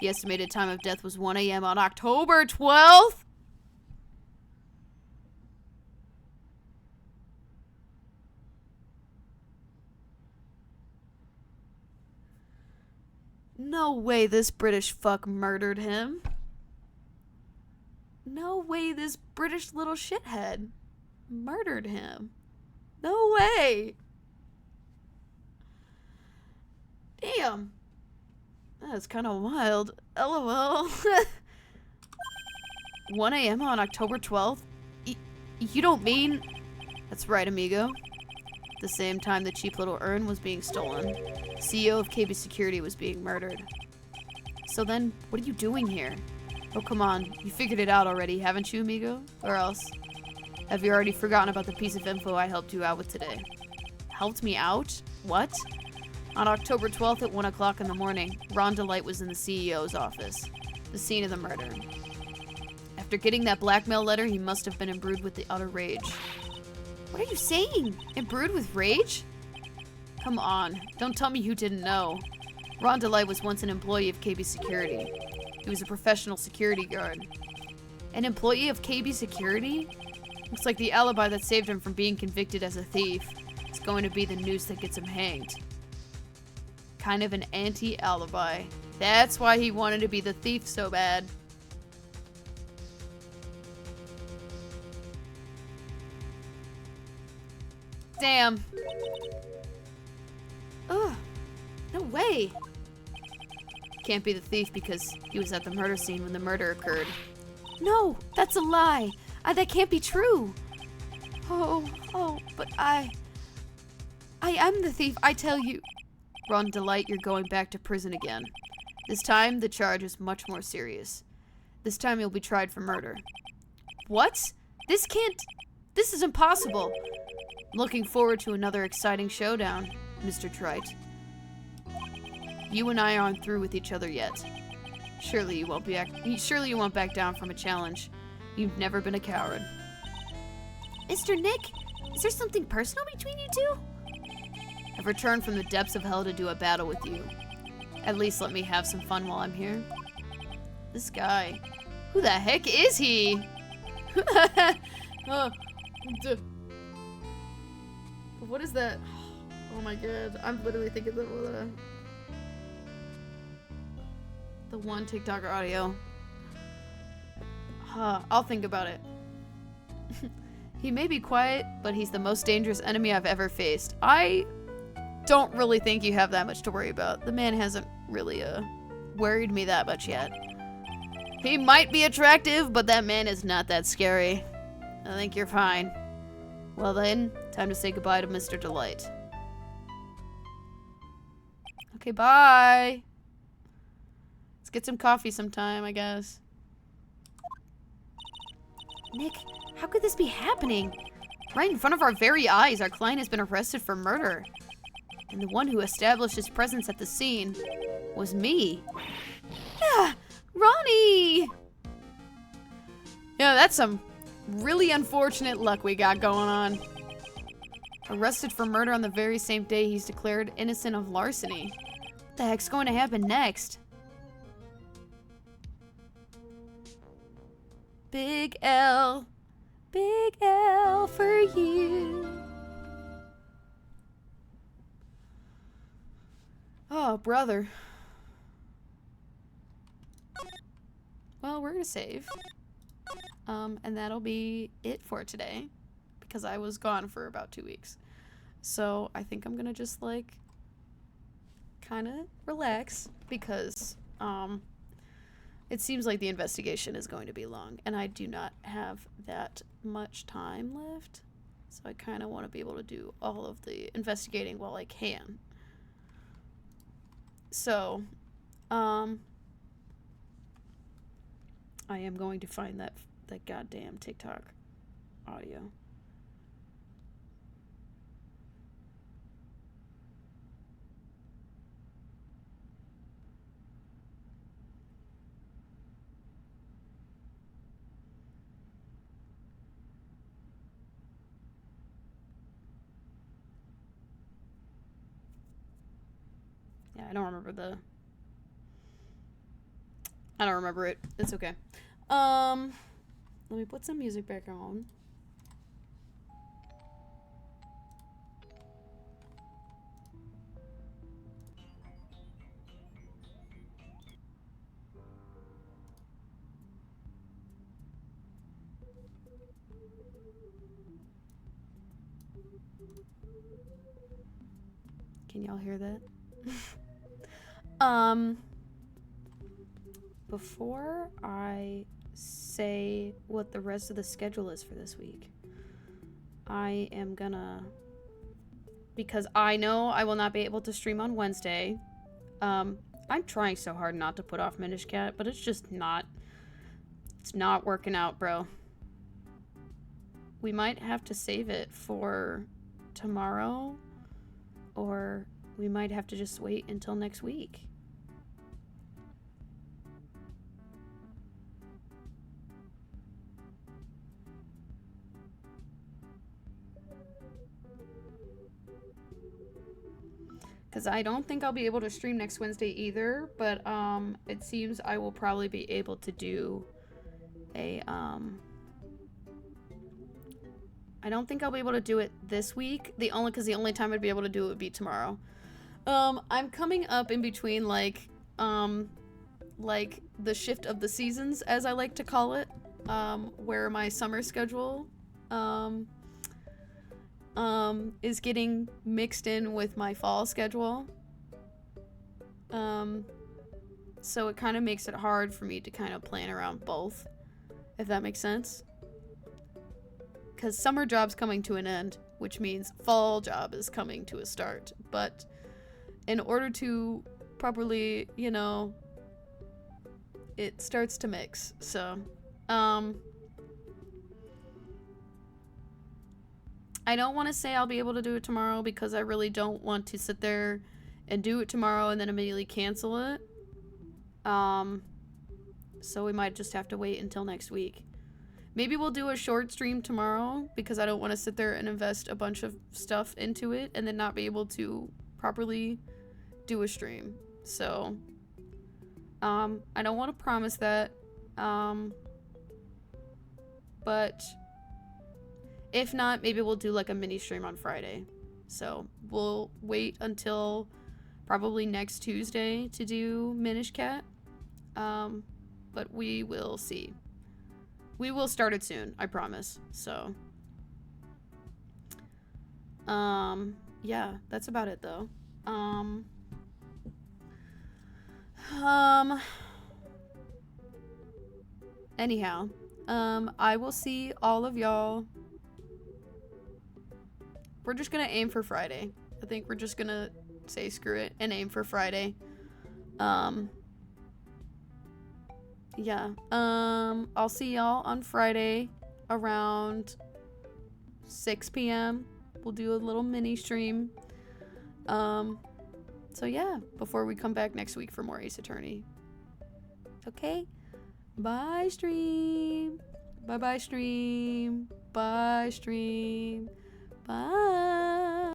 The estimated time of death was 1 a.m. on October 12th? No way this British fuck murdered him. No way this British little shithead murdered him. No way. Damn. That's kind of wild. LOL. 1 a.m. on October 12th? You don't mean... That's right, amigo. At the same time the cheap little urn was being stolen, CEO of KB Security was being murdered. So then, what are you doing here? Oh, come on. You figured it out already, haven't you, amigo? Or else? Have you already forgotten about the piece of info I helped you out with today? Helped me out? What? On October 12th at 1 o'clock in the morning, Ron DeLight was in the CEO's office, the scene of the murder. After getting that blackmail letter, he must have been imbrued with the utter rage. What are you saying? Imbrued with rage? Come on, don't tell me you didn't know. Ron DeLight was once an employee of KB Security. He was a professional security guard. An employee of KB Security? Looks like the alibi that saved him from being convicted as a thief is going to be the noose that gets him hanged. Kind of an anti-alibi. That's why he wanted to be the thief so bad. Damn. Ugh. No way. Can't be the thief because he was at the murder scene when the murder occurred. No, that's a lie. That can't be true. But I am the thief, I tell you. Ron DeLight, you're going back to prison again. This time, the charge is much more serious. This time, you'll be tried for murder. What? This is impossible. Looking forward to another exciting showdown, Mr. Trite. You and I aren't through with each other yet. Surely you won't back down from a challenge. You've never been a coward. Mr. Nick, is there something personal between you two? I've returned from the depths of hell to do a battle with you. At least let me have some fun while I'm here. This guy. Who the heck is he? What is that? Oh my god. I'm literally thinking the one TikToker audio. I'll think about it. He may be quiet, but he's the most dangerous enemy I've ever faced. I don't really think you have that much to worry about. The man hasn't really, worried me that much yet. He might be attractive, but that man is not that scary. I think you're fine. Well then, time to say goodbye to Mr. DeLight. Okay, bye! Let's get some coffee sometime, I guess. Nick, how could this be happening? Right in front of our very eyes, our client has been arrested for murder. And the one who established his presence at the scene was me. Ah, Ronnie! Yeah, that's some really unfortunate luck we got going on. Arrested for murder on the very same day he's declared innocent of larceny. What the heck's going to happen next? Big L for you. Oh, brother. Well, we're gonna save. And that'll be it for today. Because I was gone for about 2 weeks. So, I think I'm gonna just, like, kinda relax. Because, it seems like the investigation is going to be long. And I do not have that much time left. So, I kinda want to be able to do all of the investigating while I can. So, I am going to find that goddamn TikTok audio. Yeah, I don't remember it. It's okay. Let me put some music back on. Can y'all hear that? Before I say what the rest of the schedule is for this week, I am gonna, because I know I will not be able to stream on Wednesday. I'm trying so hard not to put off Minish Cat, but it's just not, it's not working out, bro. We might have to save it for tomorrow, or we might have to just wait until next week. Because I don't think I'll be able to stream next Wednesday either, but it seems I will probably be able to do a I don't think I'll be able to do it this week. The only time I'd be able to do it would be tomorrow. I'm coming up in between like the shift of the seasons, as I like to call it, where my summer schedule is getting mixed in with my fall schedule. So it kind of makes it hard for me to kind of plan around both, if that makes sense. Because summer job's coming to an end, which means fall job is coming to a start. But in order to properly, you know, it starts to mix. So, I don't want to say I'll be able to do it tomorrow because I really don't want to sit there and do it tomorrow and then immediately cancel it. So we might just have to wait until next week. Maybe we'll do a short stream tomorrow because I don't want to sit there and invest a bunch of stuff into it and then not be able to properly do a stream. So, I don't want to promise that. But if not, maybe we'll do like a mini stream on Friday. So we'll wait until probably next Tuesday to do Minish Cat. But we will see. We will start it soon, I promise. So, yeah, that's about it though. Anyhow, I will see all of y'all. We're just gonna aim for Friday. I think we're just gonna say screw it and aim for Friday. Yeah. I'll see y'all on Friday around 6 p.m. We'll do a little mini stream. So yeah, before we come back next week for more Ace Attorney. Okay? Bye, stream. Bye-bye, stream. Bye, stream. Bye.